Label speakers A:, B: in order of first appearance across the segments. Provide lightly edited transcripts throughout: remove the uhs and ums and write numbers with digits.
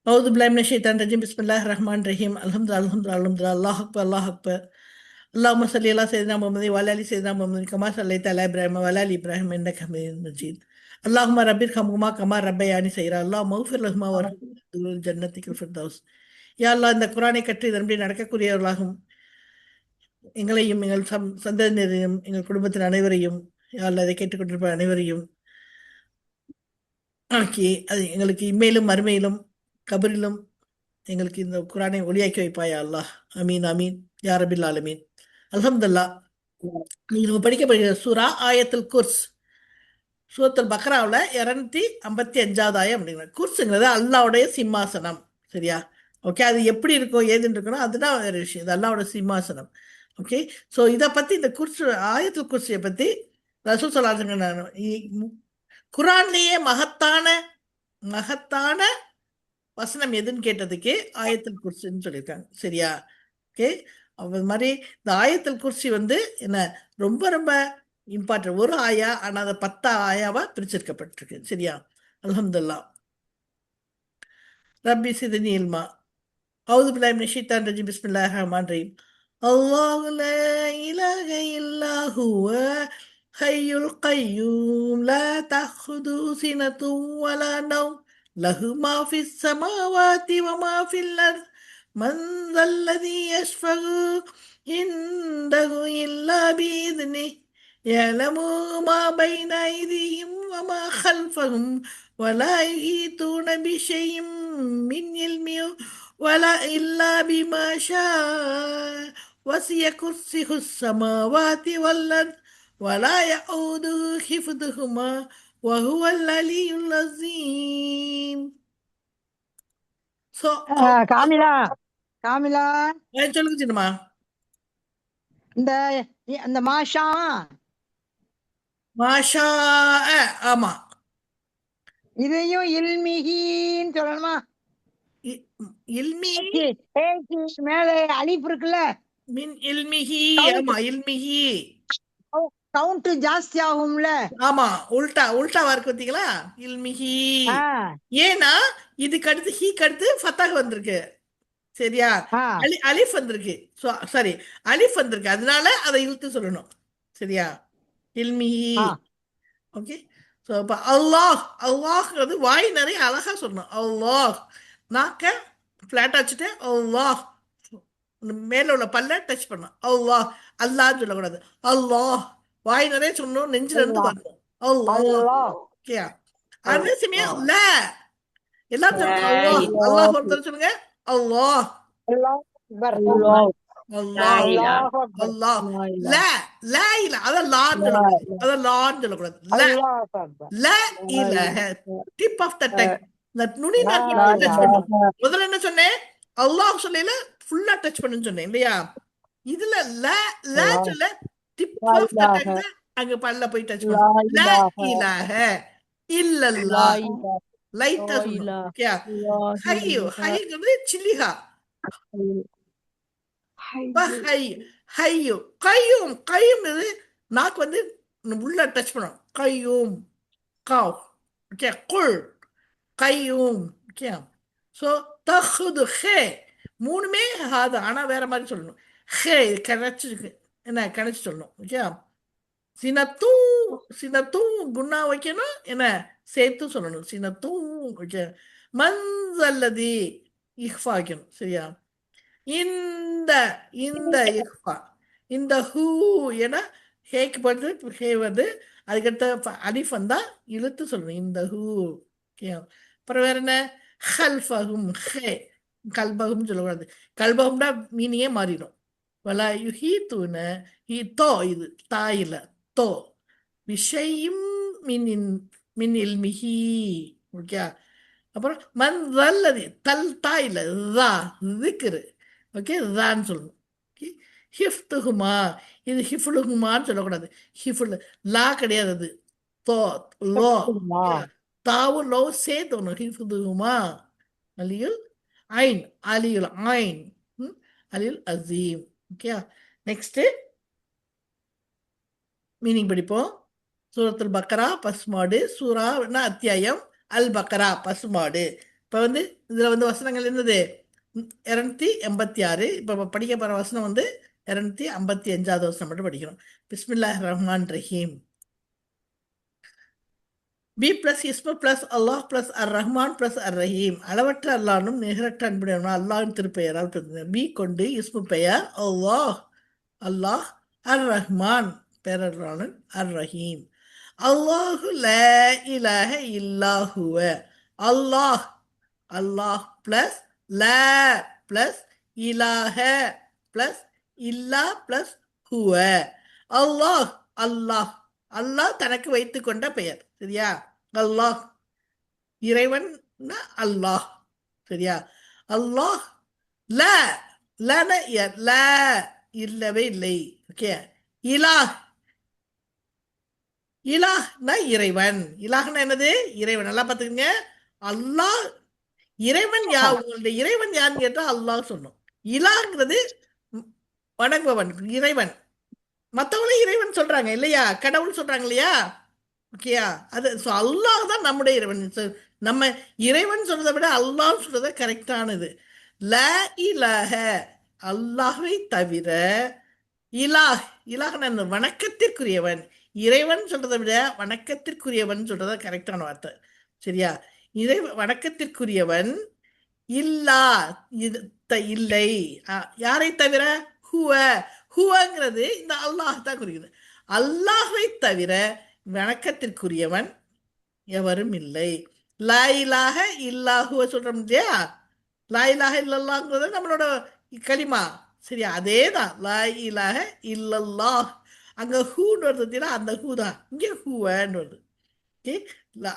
A: أعوذ بالله من الشيطان الرجيم بسم الله الرحمن الرحيم الحمد لله الحمد لله الحمد لله الله أكبر الله أكبر اللهم صل على سيدنا محمد وعلى آل سيدنا محمد كما صليت على إبراهيم وعلى آل إبراهيم إنك حميد مجيد اللهم رب ارحمهما كما ربياني صغيرا اللهم اغفر لهما وارحمهما جنتك الفردوس யா அல்லாஹ் இந்த குரானை கற்று இதன்படி நடக்கக்கூடியவர்களாகும் எங்களையும் எங்கள் சந்ததியினரையும் எங்கள் குடும்பத்தின் அனைவரையும் யா அல்லாஹ் இதை கேட்டுக்கொண்டிருப்ப அனைவரையும் ஆக்கி அது எங்களுக்கு இம்மையிலும் மறுமையிலும் கபரிலும் எங்களுக்கு இந்த குரானை ஒளியாக்கி வைப்பாயா அல்லாஹ். அமீன் அமீன் யா ரபில் ஆலமீன். அல்ஹம்துலில்லாஹ். நீங்க நம்ம படிக்கப்படுகிற சூரா ஆயத்துல் குர்ஸ். சூரத்துல் பக்ராவில் 255வது ஆயம் அப்படிங்கிற குர்ஸுங்கிறது அல்லாவுடைய சிம்மாசனம். சரியா? ஓகே, அது எப்படி இருக்கும் ஏதுன்னு இருக்கணும் அதுதான் வேறு விஷயம். இது அல்லாவோட சிம்மாசனம். ஓகே, ஸோ இதை பற்றி இந்த குர்ஸ் ஆயத்துல் குர்ஸியை பற்றி ரசூல் ஸல்லல்லாஹு அலைஹி வஸல்லம் குரான்லேயே மகத்தான மகத்தான வசனம் எதுன்னு கேட்டதுக்கு ஆயத்துல் குர்சின்னு சொல்லியிருக்காங்க. சரியா? ஓகே, அது மாதிரி இந்த ஆயத்துல் குர்சி என்ன ரொம்ப ரொம்ப இம்பார்ட்டன்ட். ஒரு ஆயா, ஆனால் அதை 10 ஆயாவா பிரிச்சிருக்கப்பட்டிருக்கு. சரியா? அல்ஹம்துலில்லாஹ். ரப்பி சிதனி இல்மா. அவுது பில்லாஹி மினஷ் ஷைத்தானிர் ரஜீம் பிஸ்மில்லாஹிர் ரஹ்மானிர் ரஹீம். அல்லாஹு லா இலாஹ இல்லா ஹுவ ஹய்யுல் கய்யூம் லா தஅஹுதுஹு சினத்தும் வலா நௌம் லஹு மா ஃபிஸ் ஸமாவாதி வ மா ஃபில் அர்த் மன் ஸல்லதீ யஷ்ஃபஉ இன்தஹு இல்லா பிஇذنஹி யஅலமு மா பைன ஐதிஹிம் வ மா கல்ஃபஹும் வலா யுஹீதூன பிஷைஇம் மின் இல்மிஹி வலா இல்லா பிமா ஷாஅ வஸிய குர்ஸிஹு ஸமாவாதி வல் அர்த் வலா யஊதுஹு ஹிஃப்துஹுமா வஹுவல் அலியுல் அஸீம். ஸோ
B: காமிலா காமிலா
A: சொல்லுங்க சின்னம்மா.
B: இந்த இந்த மாஷா
A: மாஷா ஆமா,
B: இதையும் இல்மிகின்னு சொல்லணுமா?
A: இல்மி
B: மேல அலிஃப் இருக்குல்ல,
A: மின் இல்மிஹி. ஆமா, இல்மிஹி.
B: கவுண்ட் ஜாஸ்தி ஆகும்ல.
A: ஆமா, உல்டாவா இருக்கு பார்த்தீங்களா? இல்மிஹி. ஏன்னா இதுக்கு அடுத்து ஹீக்கு அடுத்து ஃபத்தாக வந்திருக்கு. சரியா? அலிஃப் வந்திருக்கு. சாரி, அலிஃப் வந்திருக்கு, அதனால அதை இழுத்து சொல்லணும். சரியா? இல்மிஹி. ஓகே, ஸோ இப்போ அல்லாஹ்ங்கிறது வாய் நிறைய அழகா சொல்லணும். அல்லாஹ் நாக்க ஃப்ளாட்டாக வச்சுட்டு அல்லாஹ் மேல உள்ள பல்ல டச் பண்ணணும். அல்லாஹ் அல்லான்னு சொல்லக்கூடாது. அல்லாஹ் வாய் நிறைய சொல்லணும், நெஞ்சில இருந்து வரணும். அல்லாஹ். ஓகே, அதே சமயம் ல எல்லாரும் சொல்லுங்க. அல்லாஹ் அல்லாஹ் ஒருத்தர் சொல்லுங்க. அல்லாஹ் அல்லாஹ் அல்லாஹ் ல ல இல்ல, அதான் லான்னு சொல்லக்கூடாது. அதான் லான்னு சொல்லக்கூடாது. ல இலஹ டிப் ஆஃப் த டங். இந்த நுனி நாக்கு டச் பண்ணணும். முதல்ல என்ன சொன்னேன்? அல்லாஹ் சொல்லல ஃபுல்லா டச் பண்ணுன்னு சொன்னேன் இல்லையா? இதுல ல ல சொல்ல டிப் ஆஃப் த டங் அங்க பல்ல போய் டச் பண்ணணும். ல இலஹ இல்லல்லாஹ் லைட்டா சொல்லணும். ஓகே, ஹய்யு ஹய்ங்கிறது சில்லிஹா. ஹையும் கையும் கையும்ங்கிறது நாக்கு உள்ள டச் பண்ணும். கையும் காவ். ஓகே, குள் கையும். ஓகே, ஸோ தஹுது ஹே மூணுமே அது ஆனால் வேற மாதிரி சொல்லணும். ஹே கிடச்சிருக்கு, கிடச்சி சொல்லணும். ஓகே, சினத்தும் குணா வைக்கணும், சேர்த்து சொல்லணும். சினத்தும். ஓகே, மன்சல்லதி இஹ்ஃபா வைக்கணும். சரியா? இந்த இந்த இஹ்ஃபா இந்த ஹூ ஏன்னா ஹேக்கு போட்டு ஹே அதுக்கடுத்த அலிஃப் வந்தா இழுத்து சொல்லணும். இந்த ஹூ. ஓகே, அப்புறம் வேற என்ன? ஹல்ஃபஹும் ஹே கல்பஹும் சொல்லக்கூடாது. கல்பஹும்னா மீனிங்கே மாறிடும். வலா யுஹீதுன ஹி தோ இது தாயில தோ விஷயம் மின் இல்மிஹி. ஓகே, அப்புறம் மன் வல்லதி தல் தாயில ரா திக்ரு. ஓகே, ரான்னு சொல்லணும். ஓகே, ஹிஃப்துஹுமா இது ஹிஃபுலுஹுமான்னு சொல்லக்கூடாது. ஹிஃபுல் லா கிடையாது, அது தோ லோ. தாவும் லோ சேர்த்தணும். ஹிஃப்துஹுமா அலியுல் ஐன் அலியுல் ஐன் அலியுல் அசீம். ஓகே, நெக்ஸ்ட் மீனிங் படிப்போம். சூரத்துல் பக்ரா பசுமாடு. சூரா அத்தியாயம். அல் பக்ரா பசுமாடு. இப்போ இதில் வசனங்கள் என்னது? 286. இப்போ படிக்க போகிற வசனம் 255வது வசனம் மட்டும் படிக்கணும். பிஸ்மில்லாஹ் ரஹ்மான் ரஹீம். பி பிளஸ் இஸ்மு பிளஸ் அல்லாஹ் பிளஸ் அர் ரஹ்மான் பிளஸ் அர் ரஹீம். அளவற்ற அல்லானும் நிகரற்ற அன்புடையவனும் அல்லாஹ்வின் திருப்பெயரால் பிறந்தது. கொண்டு இஸ்மு பெயர் அல்லாஹ், அல்லாஹ். அர் ரஹ்மான் பேரருளாளன், அர் ரஹீம். அல்லாஹு லா இலாஹ இல்லாஹுவ. அல்லாஹ், அல்லாஹ் பிளஸ் லா பிளஸ் இலாஹ பிளஸ் இல்லா பிளஸ் ஹுவ. அல்லாஹ், அல்லாஹ். அல்லாஹ் தனக்கு வைத்துக் கொண்ட பெயர். சரியா? அல்லாஹ் இறைவன், அல்லாஹ். சரியா? அல்லாஹ் ல லன ல இல்லவே இல்லை. ஓகே. இலாஹ், இலாஹ்னா இறைவன். இலாஹ்னா என்னது? இறைவன். நல்லா பார்த்துக்கங்க. அல்லாஹ் இறைவன் யார்? உங்களுடைய இறைவன் யாருன்னு கேட்டா அல்லாஹ் சொன்னோம். இலாங்கிறது வணங்குபவன், இறைவன். மற்றவங்களும் இறைவன் சொல்றாங்க இல்லையா? கடவுள் சொல்றாங்க இல்லையா? ஓகேயா? அது அல்லாஹ் தான் நம்முடைய இறைவன். நம்ம இறைவன் சொல்றதை விட அல்லாஹ் சொல்றத கரெக்டானது. ல இலஹ அல்லாஹை தவிர. இலாஹ், இலாஹ்னா வணக்கத்திற்குரியவன். இறைவன் சொல்றதை விட வணக்கத்திற்குரியவன் சொல்றத கரெக்டான வார்த்தை. சரியா? வணக்கத்திற்குரியவன் இல்லா இல்லை. யாரை தவிர? ஹுவ. ஹுவங்கிறது இந்த அல்லாஹ் தான் குறிக்குது. அல்லாஹை தவிர வணக்கத்திற்குரியவன் எவரும் இல்லை. லாயிலாக இல்லாஹுவ சொல்றோம் இல்லையா? லாயிலாக இல்லல்லாங்கிறது நம்மளோட களிமா. சரியா? அதே தான் லாயிலாக இல்லல்லாஹ். அங்க ஹூன்னு வருது, அந்த ஹூ தான் இங்கே ஹூவன்னு வருது.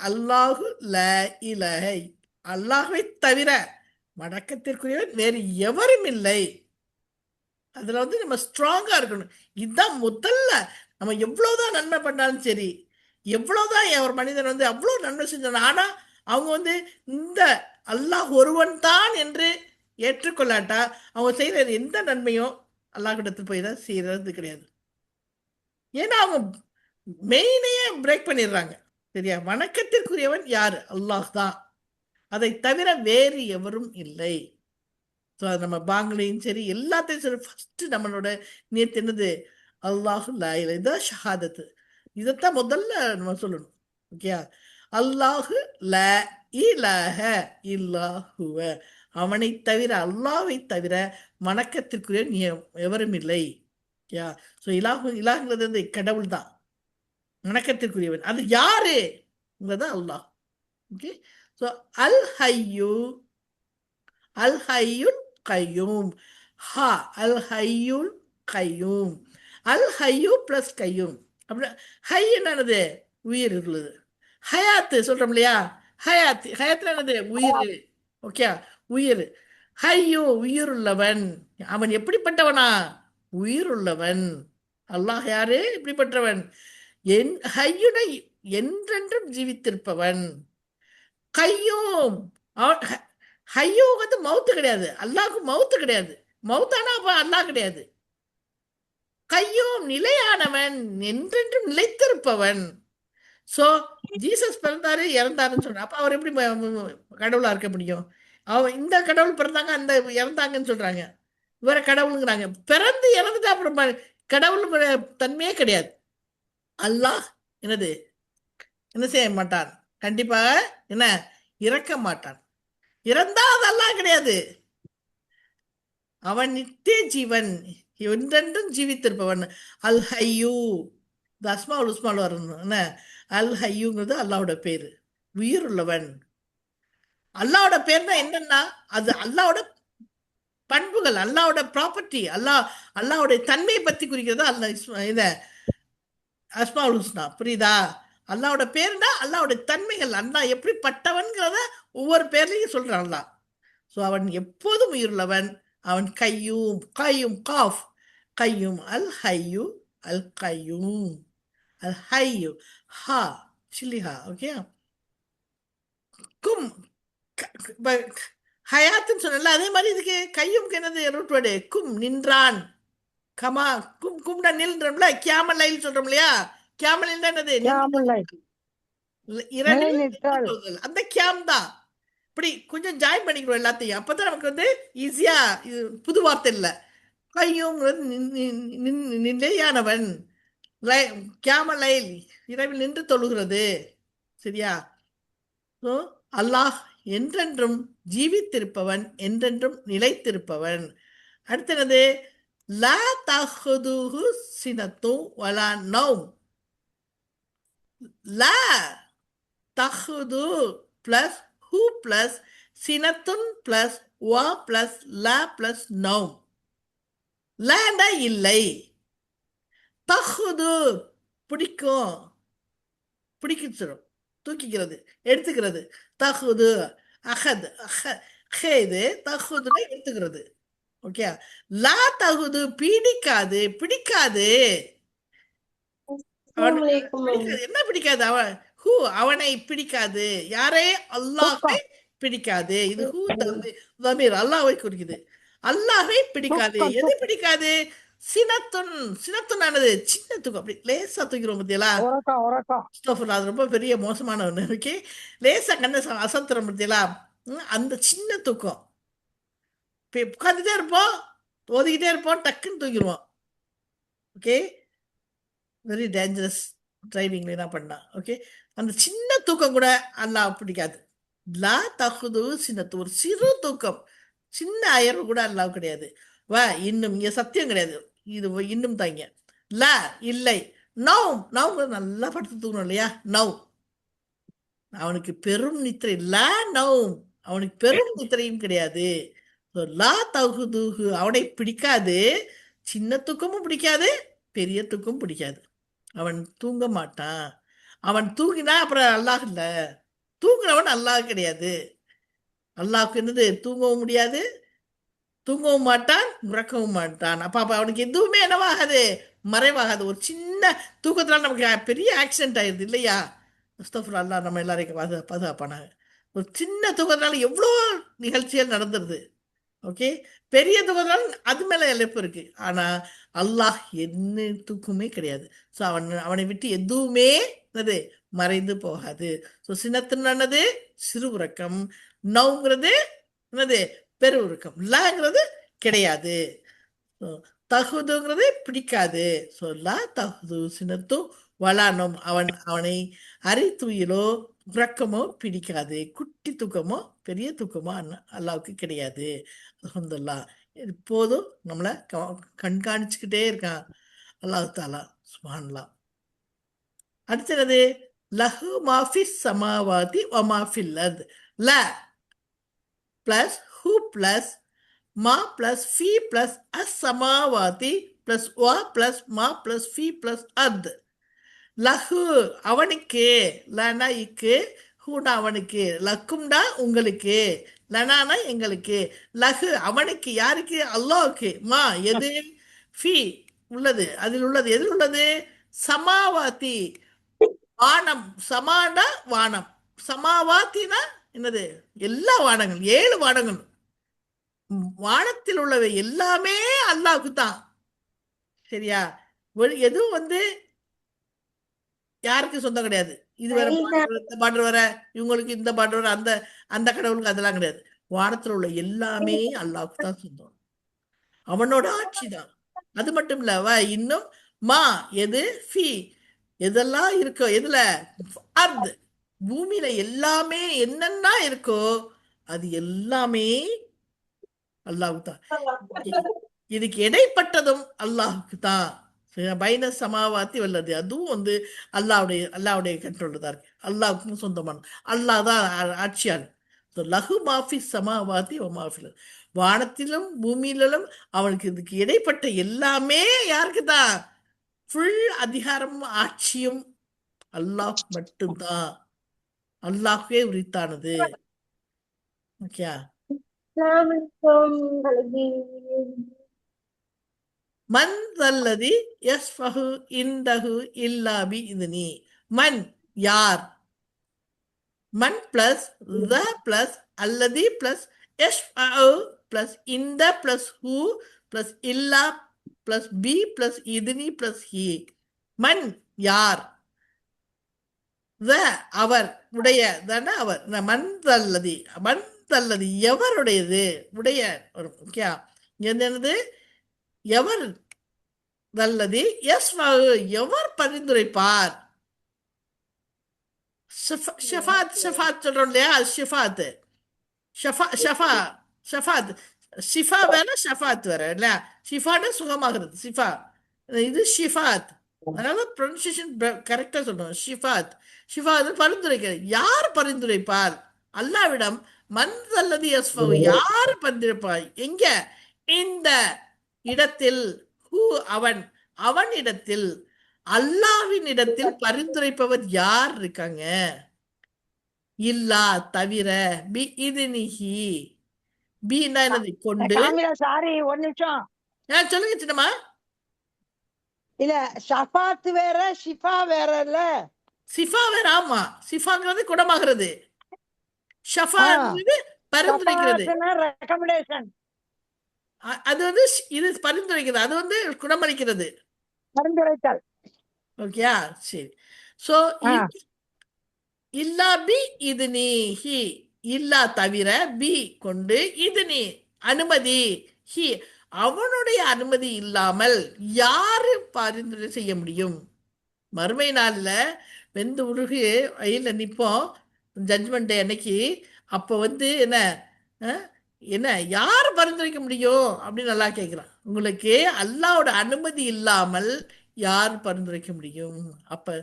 A: அல்லாஹு ல இலஹ, அல்லாஹை தவிர வணக்கத்திற்குரியவன் வேறு எவரும் இல்லை. அதுல நம்ம ஸ்ட்ராங்கா இருக்கணும். இதுதான் முதல்ல. நம்ம எவ்வளவுதான் நன்மை பண்ணாலும் சரி, எவ்வளவுதான் ஒரு மனிதன் அவ்வளவு நன்மை செஞ்சான், ஆனா அவங்க இந்த அல்லாஹ் ஒருவன் தான் என்று ஏற்றுக்கொள்ளாட்டா அவங்க செய்யற எந்த நன்மையும் அல்லாஹ்விடத்தில் போய் தான் செய்யறது கிடையாது. ஏன்னா அவங்க மெயினையே பிரேக் பண்ணிடுறாங்க. சரியா? வணக்கத்திற்குரியவன் யாரு? அல்லாஹ் தான். அதை தவிர வேறு எவரும் இல்லை. ஸோ அது நம்ம பாங்களையும் சரி எல்லாத்தையும் சரி ஃபர்ஸ்ட் நம்மளோட நேற்று என்னது? அல்லாஹு லா இலாஹ, இதுதான் ஷஹாதத்து. இதைத்தான் முதல்ல நம்ம சொல்லணும். ஓகே. அல்லாஹு ல இலாஹ இல்லாஹுவ. அவனை தவிர, அல்லாஹ்வை தவிர வணக்கத்திற்குரிய எவரும் இல்லை. ஓகே. ஸோ இலாஹுங்கிறது கடவுள் தான், வணக்கத்திற்குரியவன். அது யாரு? அல்லாஹ். ஓகே. ஸோ அல் ஹையு, அல் ஹையுல் கையூம். ஹா, அல் ஹையுல் கையூம். அல் ஹையு பிளஸ் கையூம். அப்படின்னா ஹை என்னது? உயிர் உள்ளது. ஹயாத்து சொல்றோம் இல்லையா? ஹயாத்து, ஹயாத்துல என்னது? உயிர். ஓகே. உயிர். ஹையு உயிர் உள்ளவன். அவன் எப்படிப்பட்டவனா? உயிர் உள்ளவன். அல்லாஹ் யாரு? இப்படிப்பட்டவன். என் ஹையுனை என்றென்றும் ஜீவித்திருப்பவன். கையூம், ஹையோ மவுத்து கிடையாது. அல்லாஹ்க்கு மவுத்து கிடையாது. மவுத்தானா அப்ப அல்லாஹ் கிடையாது. கையூம் நிலையானவன், என்றென்றும் நிலைத்திருப்பவன். சோ ஜீசஸ் பிறந்தாரு இறந்தாருன்னு சொல்றான். அப்ப அவர் எப்படி கடவுளா இருக்க முடியும்? இந்த கடவுள் பிறந்தாங்க, அந்த இறந்தாங்கன்னு சொல்றாங்க. இவர கடவுளுங்கிறாங்க. பிறந்து இறந்துட்டு அப்புறம் கடவுளுங்கிற தன்மையே கிடையாது. அல்லாஹ் என்னது? என்ன செய்ய மாட்டான்? கண்டிப்பாக என்ன? இறக்க மாட்டான். இறந்தா அது அல்லாஹ் கிடையாது. அவன் நித்திய ஜீவன், என்றென்றும் ஜீவித்திருப்பவன். அல் ஹையூ, இந்த அஸ்மாவுல் உஸ்மால் வரணும் என்ன? அல் ஹையூங்கிறது அல்லாவோட பேரு, உயிர் உள்ளவன். அல்லாவோட பேர்னா என்னன்னா அது அல்லாவோட பண்புகள், அல்லாவோட ப்ராப்பர்ட்டி, அல்லாவுடைய தன்மையை பத்தி குறிக்கிறதா அல்ல இத அஸ்மாவுல் ஹுஸ்னா. புரியுதா? அல்லாவோட பேருனா அல்லாவோட தன்மைகள், அல்லாஹ் எப்படிப்பட்டவன்கிறத ஒவ்வொரு பேர்லையும் சொல்றான் அல்லாஹ். ஸோ அவன் எப்போதும் உயிருள்ளவன். அவன் கையூம், கையும் காஃப், கையும் அல் ஹையு, அல் கையூம், அல் ஹையு ஹா சில்லிஹா. ஓகே. கும் ஹயாத்துன்னு சொன்னல, அதே மாதிரி இதுக்கு கையும் என்னது ரூட் வேர்டு? கும், நின்றான். கமா கும், கும்னா நில்றோம்ல. கியாமல் லைல் சொல்றோம் இல்லையா? கியாமல் என்னது? இரவில்
B: நிலை நிற்றல்.
A: அந்த கியாம் தான். இப்படி கொஞ்சம் ஜாயின் பண்ணிக்கிறோம் எல்லாத்தையும். அப்பதான் நமக்கு வந்து ஈஸியா, இது புது வார்த்தை இல்லை. கையுங்கிறது நிலையானவன். கியாமலைல் இரவில் நின்று தொழுகிறது. சரியா? ஸோ அல்லாஹ் என்றென்றும் ஜீவித்திருப்பவன், என்றென்றும் நிலைத்திருப்பவன். அடுத்தது லா தஹுதுஹு சினத்து வலா நௌம். லா தஹுது பிளஸ் ஹூ பிளஸ் சினத்துன் பிளஸ் வா பிளஸ் லா பிளஸ் நௌம். லாண்டா இல்லை, தஹுது பிடிக்கும், பிடிக்கிச்சிடும், தூக்கிக்கிறது, எடுத்துக்கிறது. தஹுது அஹத் இது தஹுதுனா எடுத்துக்கிறது. ஓகே. லா தகுது பிடிக்காது, பிடிக்காது. பிடிக்காது. என்ன பிடிக்காது? அவன் ஹூ அவனை பிடிக்காது. யாரே? அல்லாஹை
B: தூக்கம்
A: பிடிக்காது. இது ஹூ தமீர் அல்லாஹ்வை குறிக்குது. அல்லாஹை பிடிக்காது.
B: தூக்கம்
A: எது
B: தூக்கம்
A: பிடிக்காது? சினத்துன். சினத்துன் ஆனது சின்ன தூக்கம், அப்படி லேசா தூக்கிறோம் பத்தியலா.
B: உறக்கம் உறக்கம்
A: அது ரொம்ப பெரிய மோசமான ஒண்ணு. ஓகே. லேசா கண்ணை அசத்துறோம் பத்தியலா. அந்த சின்ன தூக்கம். உட்காந்துட்டே இருப்போம், ஓதிக்கிட்டே இருப்போம், டக்குன்னு தூக்கிடுவோம். ஓகே. வெரி டேஞ்சரஸ் டிரைவிங்ல என்ன பண்ணா. ஓகே. அந்த சின்ன தூக்கம் கூட அல்லாஹ் பிடிக்காது. லா தகுது சின்னத்து, ஒரு சிறு தூக்கம், சின்ன அயர்வு கூட அல்லாஹ் கிடையாது. வா இன்னும், இங்க சத்தியம் கிடையாது, இது இன்னும் தாங்க. லா இல்லை. நவ் நவ் நல்லா படுத்து தூங்கணும் இல்லையா? நவ் அவனுக்கு பெரும் நித்திரை. லா நவ் அவனுக்கு பெரும் நித்திரையும் கிடையாது. லா தகுதுகு அவனை பிடிக்காது. சின்ன தூக்கமும் பிடிக்காது, பெரிய தூக்கமும் பிடிக்காது. அவன் தூங்க மாட்டான். அவன் தூங்கினா அப்புறம் அல்லாஹ் இல்ல. தூங்குறவன் அல்லாஹ் கிடையாது. அல்லாஹ்க்கு என்னது? தூங்கவும் முடியாது, தூங்கவும் மாட்டான், உறக்கவும் மாட்டான். அப்ப அவனுக்கு எதுவுமே என்னவாகாது? மறைவாகாது. ஒரு சின்ன தூக்கத்தினால நமக்கு பெரிய ஆக்சிடென்ட் ஆயிடுது இல்லையா? முஸ்தபர் அல்லாஹ் நம்ம எல்லாரையும் பாதுகாப்பானாங்க. ஒரு சின்ன தூக்கத்தினால எவ்வளோ நிகழ்ச்சிகள் நடந்துருது. ஓகே. பெரிய தூக்கத்தினால அது மேல இழப்பு இருக்கு. ஆனா அல்லாஹ் என்ன தூக்கமே கிடையாது. ஸோ அவனை விட்டு எதுவுமே என்னது மறைந்து போகாது. ஸோ சின்னத்துன்னு சிறு உறக்கம், நவுங்கிறது என்னது பெரு உறக்கம், லாங்கிறது கிடையாது. ஸோ தகுதுங்கிறது பிடிக்காது. ஸோ லா தகுது சின்னத்தும் வளானம் அவனை அரைத்துயிலோ உறக்கமோ பிடிக்காது. குட்டி தூக்கமோ பெரிய தூக்கமோ அல்லாவுக்கு கிடையாது. அல்ஹம்துலில்லாஹ். இப்போதும் நம்மளை கண்காணிச்சுக்கிட்டே இருக்கான் அல்லாஹ் தாலா. சுப்ஹானல்லாஹ். அடுத்தது லஹு மாஃபிஸ் சமாவாதி வ மாஃபில் அர்த். ல பிளஸ் ஹூ பிளஸ் மா பிளஸ் ஃபி பிளஸ் அஸ் சமாவாதி பிளஸ் வா பிளஸ் மா பிளஸ் ஃபி பிளஸ் அர்த். லஹு அவனுக்கு, லனா இக்கு, ஹூனா அவனுக்கு, லக்கும்டா உங்களுக்கு, லனானா எங்களுக்கு. லஹு அவனுக்கு, யாருக்கு? அல்லாஹ்க்கு. மா எது? ஃபி உள்ளது, அதில் உள்ளது. எதில் உள்ளது? சமாவாத்தி வானம். சமானா வானம், சமாவாத்தினா என்னது? எல்லா வானங்கள், 7 வானங்கள். வானத்தில் உள்ளவை எல்லாமே அல்லாஹ்க்கு தான். சரியா? எதுவும் வந்து யாருக்கு சொந்தம் கிடையாது. இது வேற பாடல், இந்த பாடல் வர, இவங்களுக்கு இந்த பாடல் வர, அந்த அந்த கடவுளுக்கு அதெல்லாம் கிடையாது. வானத்தில் உள்ள எல்லாமே அல்லாஹ்வுக்கு தான் சொந்தம். அவனோட ஆட்சி தான். அது மட்டும் இல்ல, இன்னும் மா எது? ஃபி எதெல்லாம் இருக்கோ, எதுல? அர்த் பூமியில எல்லாமே என்னென்ன இருக்கோ அது எல்லாமே அல்லாஹ்வுக்கு தான். இதுக்கு இடைப்பட்டதும் அல்லாஹ்வுக்கு தான். பைன சமாவாத்தி வல்லது, அதுவும் வந்து அல்லாவுடைய கண்ட்ரோல் தான் இருக்கு. அல்லாஹ்வுக்கும் சொந்தமான, அல்லாஹ் தான் ஆட்சியாளர். லஹு மாஃபி சமாவாத்தி ஒ மாஃபில், வானத்திலும் பூமியிலும் அவனுக்கு இதுக்கு இடைப்பட்ட எல்லாமே யாருக்கு தான்? ஃபுல் அதிகாரமும் ஆட்சியும் அல்லாஹ் மட்டும்தான். அல்லாஹ்வே உரித்தானது. ஓகே. மன் தல்லதி யஸ்ஃபஹு இன்தஹு இல்லா பி இதுனி. மன் யார்? மன் பிளஸ் த பிளஸ் அல்லதி பிளஸ் யஸ்ஃபஹு பிளஸ் இந்த பிளஸ் ஹூ பிளஸ் இல்லா பிளஸ் பி பிளஸ் இதுனி பிளஸ் ஹி. மன் யார்? த அவர் உடைய தானே அவர் மண் தல்லதி எவருடையது உடைய வரும். ஓகே, என்னது எவர் நல்லது எஸ் எவர் பரிந்துரைப்பார். ஷஃபாத் ஷஃபாத் சொல்றோம் இல்லையா, ஷிஃபாத் ஷஃபா ஷஃபா ஷஃபாத் ஷிஃபா வேற ஷஃபாத் வேற இல்ல. ஷிஃபான்னு சுகமாகிறது ஷிஃபா, இது ஷிஃபாத். அதனால ப்ரொனன்சியேஷன் கரெக்டா சொல்லணும். ஷிஃபாத் ஷிஃபா பரிந்துரைக்கிறது. யார் பரிந்துரைப்பார் அல்லாவிடம்? மன் அல்லது யஸ்ஃபவு யார் பரிந்துரைப்பார் எங்க? இந்த இடத்தில். ஹூ அவன், அவன் இடத்தில், அல்லாவின் இடத்தில் பரிந்துரைப்பவர் யார் இருக்காங்க? இல்லா தவிர, பி இதுனிஹி, பீனா என்னது கொண்டு.
B: காமிலா சாரி ஒரு நிமிஷம்.
A: சொல்லுங்க சின்னம்மா.
B: இல்ல ஷஃபாத் வேற ஷிஃபா வேற இல்ல.
A: சிஃபா வேற, ஆமா. சிஃபாங்கிறது குணமாகிறது, ஷஃபாங்கிறது பரிந்துரைக்கிறது.
B: ரெக்கமெண்டேஷன்,
A: அது வந்து இது பரிந்துரைக்கிறது, அது வந்து குணமளிக்கிறது.
B: பரிந்துரைத்தல்.
A: ஓகேயா, சரி. சோ இல்லா பி இது நீ ஹி, இல்லா தவிர, பி கொண்டு, இது நீ அனுமதி, ஹி அவனுடைய அனுமதி இல்லாமல் யாரு பரிந்துரை செய்ய முடியும்? மறுமை நாள்ல வெந்து உருகி வயல்ல நிற்போம் ஜட்ஜ்மெண்ட் டே அன்னைக்கு. அப்போ வந்து என்ன என்ன யார் பரிந்துரைக்க முடியும் அப்படின்னு நல்லா கேட்குறான். உங்களுக்கு அல்லாவோட அனுமதி இல்லாமல் யார் பரிந்துரைக்க முடியும்? அப்ப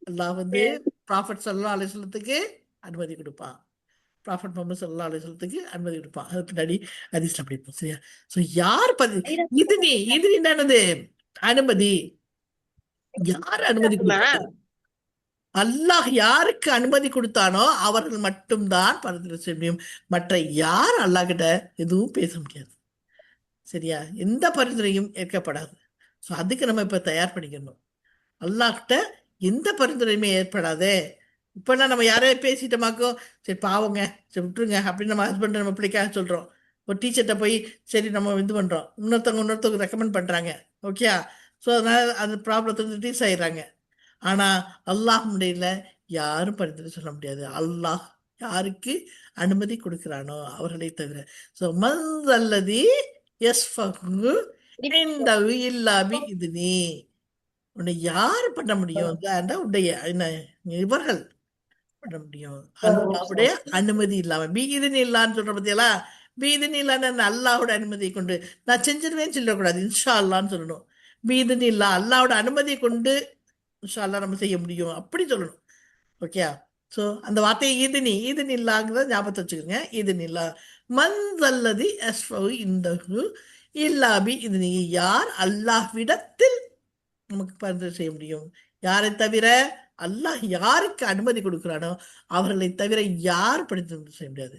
A: அல்லாஹ் வந்து ப்ராஃபட் ஸல்லல்லாஹு அலைஹி வஸல்லத்துக்கு அனுமதி கொடுப்பான், ப்ராஃபட் முகமது ஸல்லல்லாஹு அலைஹி வஸல்லத்துக்கு அனுமதி கொடுப்பான். அது பின்னாடி ஹதீஸ்ல அப்படி இருக்கும். சரியா? ஸோ யார் இது நீ என்னது அனுமதி? யார் அனுமதி கொடுத்தாங்க? அல்லாஹ் யாருக்கு அனுமதி கொடுத்தானோ அவர்கள் மட்டும்தான் பரிந்துரை செய்ய முடியும். மற்ற யார் அல்லாஹ் கிட்ட எதுவும் பேச முடியாது. சரியா? எந்த பரிந்துரையும் ஏற்கப்படாது. ஸோ அதுக்கு நம்ம இப்ப தயார் பண்ணிக்கணும். அல்லாஹ்கிட்ட எந்த பரிந்துரையுமே ஏற்படாதே. இப்பெல்லாம் நம்ம யாரையும் பேசிட்டோமாக்கோ, சரி பாவங்க, சரி விட்டுருங்க அப்படின்னு நம்ம ஹஸ்பண்ட் நம்ம பிள்ளைக்காக சொல்றோம். ஒரு டீச்சர்கிட்ட போய் சரி நம்ம இது பண்றோம், இன்னொருத்தவங்க ரெக்கமெண்ட் பண்றாங்க. ஓகே, ஸோ அதனால அந்த ப்ராப்ளத்தை டீஸ் ஆயிடுறாங்க. ஆனா அல்லாஹ் முடியல, யாரும் பரிந்துரை சொல்ல முடியாது. அல்லாஹ் யாருக்கு அனுமதி கொடுக்கிறானோ அவர்களை தவிர. ஸோ மல்லதி யஸ்ஃபகு இந்தஹு இல்லா பி இத்னி, உன்னை யார் பண்ண முடியும்? உடைய என்ன இவர்கள் பண்ண முடியும் அல்லாஹ்வுடைய அனுமதி இல்லாம. பீதினி இல்லான்னு சொல்ற பத்தியெல்லாம், பீதினி இல்லான்னு அல்லாஹோட அனுமதியை கொண்டு நான் செஞ்சிருவேன்னு சொல்லக்கூடாது, இன்ஷா அல்லான்னு சொல்லணும். பீதினி இல்லா அல்லாஹோட அனுமதி கொண்டு இன்ஷா அல்லாஹ் நம்ம செய்ய முடியும் அப்படி சொல்லணும். ஓகே, ஸோ அந்த வார்த்தையை ஈதினி இல்லாங்கிறத ஞாபகத்தை வச்சுக்கோங்க. ஈதினி இல்லா மந்தல்லதி அஸ்ஃபவு இந்தஹு இல்லாபி இதுனி, யார் அல்லாஹ்விடத்தில் நமக்கு பரிந்துரை செய்ய முடியும்? யாரை தவிர? அல்லாஹ் யாருக்கு அனுமதி கொடுக்கிறானோ அவர்களை தவிர யார் பரிந்துரை செய்ய முடியாது.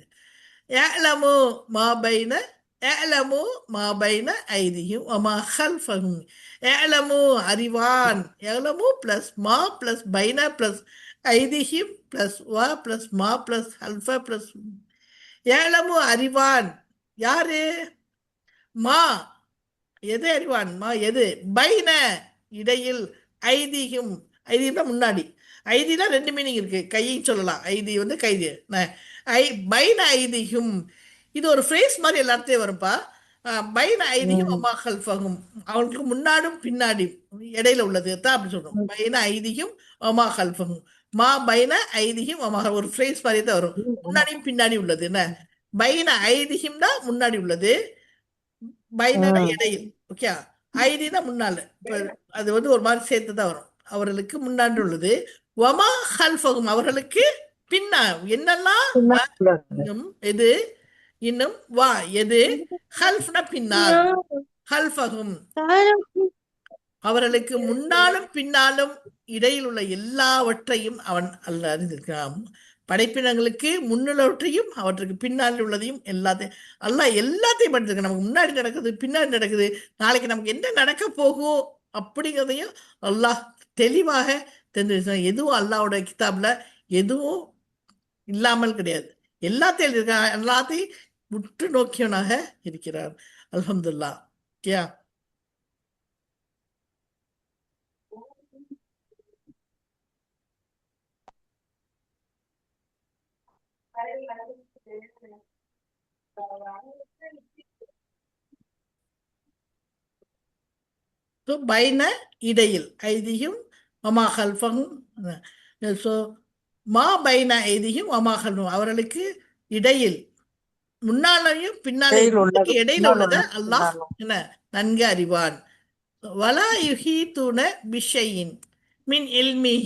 A: ஏலமு மாபைன ஏலமு மாபைன ஐதியும் வமா ஹல்ஃபஹும். ஏலமு அறிவான், ஏலமு பிளஸ் மா பிளஸ் பைன பிளஸ் ஐதிஹிம் பிளஸ் வா பிளஸ் மா பிளஸ் ஹல்ஃப பிளஸ். ஏலமு அறிவான் யாரு? மா எது அறிவான்? மா எது? பைன இடையில், ஐதீகம் ஐதீகம்னா முன்னாடி. ஐதினா ரெண்டு மீனிங் இருக்கு, கையும் சொல்லலாம். ஐதி வந்து கைது. பைன ஐதீகம் இது ஒரு ஃப்ரேஸ் மாதிரி எல்லாத்தையும் வரும்பா. பைன ஐதீகம் அம்மா ஹல்ஃபகும், அவங்களுக்கு முன்னாடும் பின்னாடி இடையில உள்ளது தான் அப்படி சொல்றோம். பைன ஐதீகம் அம்மா ஹல்ஃபகும், மா பைன ஐதீகம் அம்மா, ஒரு ஃப்ரேஸ் மாதிரி தான் வரும். முன்னாடியும் பின்னாடி உள்ளது. என்ன பைன ஐதீகம்னா முன்னாடி உள்ளது, பைனனா இடையில். ஓகே, ஐடினா முன்னால. அது வந்து ஒரு மாதிரி சேர்த்து தான் வரும். அவர்களுக்கு முன்னாடி உள்ளது. வமா ஹல்ஃபகும் அவர்களுக்கு பின்னா. என்னெல்லாம் எது? இன்னும் வா எது? ஹல்ஃப்னா பின்னால். ஹல்ஃபகும் அவர்களுக்கு முன்னாலும் பின்னாலும் இடையில் உள்ள எல்லாவற்றையும் அவன் அல்ல அறிந்திருக்கிறான். படைப்பினங்களுக்கு முன்னுள்ளவற்றையும் அவற்றுக்கு பின்னால் உள்ளதையும் எல்லாத்தையும் அல்லாஹ் எல்லாத்தையும் படிச்சிருக்கு. நமக்கு முன்னாடி நடக்குது, பின்னாடி நடக்குது, நாளைக்கு நமக்கு என்ன நடக்க போகும் அப்படிங்கிறதையும் அல்லாஹ் தெளிவாக தெரிஞ்சு. எதுவும் அல்லாஹ்வோட கிதாப்ல எதுவும் இல்லாமல் கிடையாது. எல்லாத்தையும் எழுதியிருக்கா, எல்லாத்தையும் உற்று நோக்கியவனாக இருக்கிறார். அல்ஹம்துலில்லாஹ். ஓகே, ஸோ பைன இடையில் ஐதியும் வமா ஹல்ஃபஹும். ஸோ மா பைன ஐதியும் வமா ஹல்ஃபஹும் அவர்களுக்கு இடையில் முன்னாலையும் பின்னாலே
B: இடையில் உள்ளது
A: இடையில
B: முன்னால்
A: உள்ளதை
B: உள்ளது
A: அல்லாஹ்
B: பின்னால்
A: என்ன நன்கு அறிவான். வலா யுஹீதுன பிஷையின் மின் இல்மி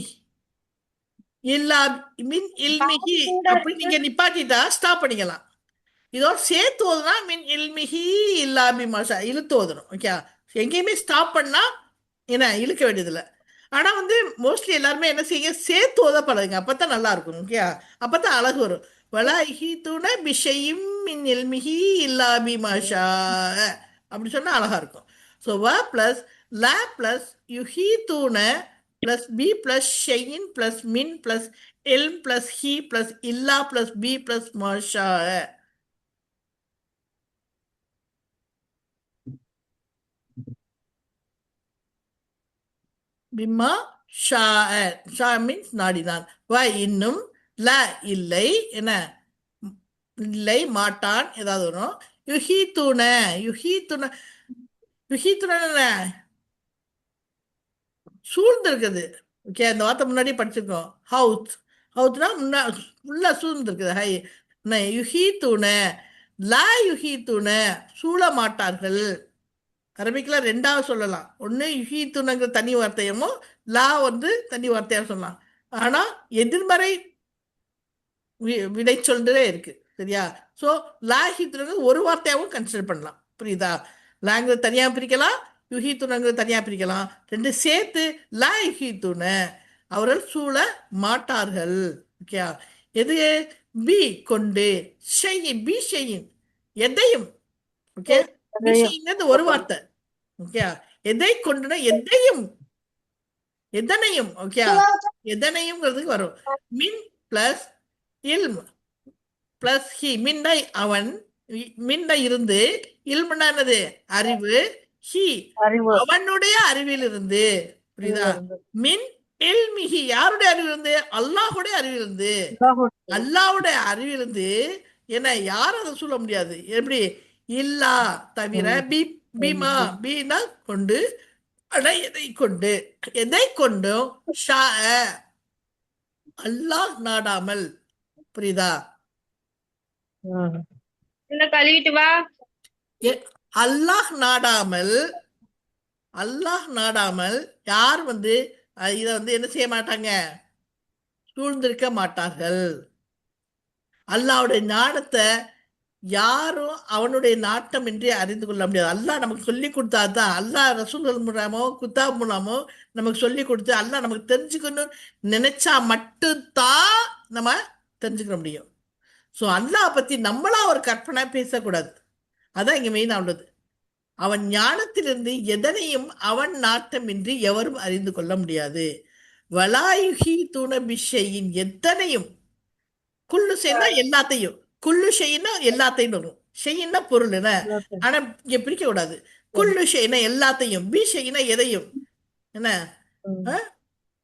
A: இல்லா மின் இல்மிஹி. அப்படி நீங்க நிப்பாட்டிட்டா ஸ்டாப் பண்ணிக்கலாம். இதோட சேர்த்து ஓதுனா மின் இல்மிஹி இல்லாபி மாஷா இழுத்து ஓதணும். ஓகே, எங்கேயுமே ஸ்டாப் பண்ணா என்ன இழுக்க வேண்டியதில்லை. ஆனால் வந்து மோஸ்ட்லி எல்லாருமே என்ன செய்யுங்க, சேர்த்து ஓத பழகுங்க. அப்போ தான் நல்லா இருக்கும். ஓகே, அப்போ தான் அழகு வரும். வலா இஹீதுன பிஷையும் மின் இல்மிஹி இல்லாபி மாஷா அப்படி சொன்னால் அழகா இருக்கும். ஸோ வ ப்ளஸ் ல ப்ளஸ் யுஹீதுன ப்ளஸ் பி ப்ளஸ் ஷெயின் ப்ளஸ் மின் ப்ளஸ் இல்ம் ப்ளஸ் ஹி ப்ளஸ் இல்லா ப்ளஸ் பி ப்ளஸ் மாஷா. பிம்மா ஷா. ஷா மீன்ஸ் நாடினான். வ இன்னும் ல இல்லை என்ன இல்லை மாட்டான் ஏதாவது வரும். யுஹி தூண யுஹி துண யுஹி துண சூழ்ந்து இருக்குது. ஓகே, அந்த வார்த்தை முன்னாடி படிச்சிருக்கோம். ஹவுத் ஹவுத்னா முன்னா ஃபுல்லாக சூழ்ந்து இருக்குது. ஹை யுஹி தூண லா யுஹி தூண சூழ மாட்டார்கள். அரபிக்கில் ரெண்டாவது சொல்லலாம். ஒன்று யுஹீத்துனங்கிற தனி வார்த்தையமோ லா வந்து தனி வார்த்தையாக சொல்லலாம். ஆனால் எதிர்மறை விடை சொல்றதே இருக்கு. சரியா? ஸோ லாஹித்துனங்கிறது ஒரு வார்த்தையாகவும் கன்சிடர் பண்ணலாம். புரியுதா? லாங்கிறது தனியாக பிரிக்கலாம், யுஹீத்துனங்கிறது தனியாக பிரிக்கலாம். ரெண்டு சேர்த்து லா யுஹீத்துன அவர்கள் சூழ மாட்டார்கள். ஓகே, எது பி கொண்டு ஷெயின் பி ஷெயின் எதையும். ஓகே, பி ஷெயின்ங்கிறது ஒரு வார்த்தை. ஓகே, எதை கொண்டுனா எதையும் எதனையும். ஓகே, எதனையும்ங்கிறதுக்கு வரும். மின் பிளஸ் இல்ம் பிளஸ் ஹி. மின்னை அவன், மின்ன இருந்து, இல்ம்னா என்னது அறிவு, ஹி
B: அறிவு
A: அவனுடைய அறிவிலிருந்து. புரியுதா?
B: இருந்து.
A: மின் இல்மிஹி யாருடைய அறிவிலிருந்து? அல்லாஹுடைய அறிவிலிருந்து. அல்லாஹ்வுடைய அறிவிலிருந்து என்ன யாரும் அதை சொல்ல முடியாது. எப்படி? இல்லா தவிர பி பீமா பீனா கொண்டு அட எதை கொண்டு எதை கொண்டும் ஷா அல்லாஹ் நாடாமல். புரியுதா?
C: என்ன கழுவிட்டு வா.
A: அல்லாஹ் நாடாமல் அல்லாஹ் நாடாமல் யார் வந்து இதை வந்து என்ன செய்ய மாட்டாங்க, சூழ்ந்திருக்க மாட்டார்கள். அல்லாஹ்வுடைய ஞானத்தை யாரும் அவனுடைய நாட்டம் என்று அறிந்து கொள்ள முடியாது. அல்லாஹ் நமக்கு சொல்லி கொடுத்தாதான். அல்லாஹ் ரசூல்கள் மூலமோ குத்தாப் மூலமோ நமக்கு சொல்லி கொடுத்து அல்லாஹ் நமக்கு தெரிஞ்சுக்கணும்னு நினைச்சா மட்டும்தான் நம்ம தெரிஞ்சுக்க முடியும். ஸோ அல்லாஹ் பற்றி நம்மளா ஒரு கற்பனை பேசக்கூடாது. அதான் இங்கே மெயினாக உள்ளது. அவன் ஞானத்திலிருந்து எதனையும் அவன் நாட்டமின்றி எவரும் அறிந்து கொள்ள முடியாது. வலாயுகி தூண பிஷையின் எத்தனையும். குள்ளு செய்யனா எல்லாத்தையும், குள்ளு செய்யினா எல்லாத்தையும் வரும். செய்யினா பொருள் என்ன, ஆனா இங்க பிரிக்க கூடாது. குள்ளு செய்யினா எல்லாத்தையும், பி செய்யினா எதையும் என்ன,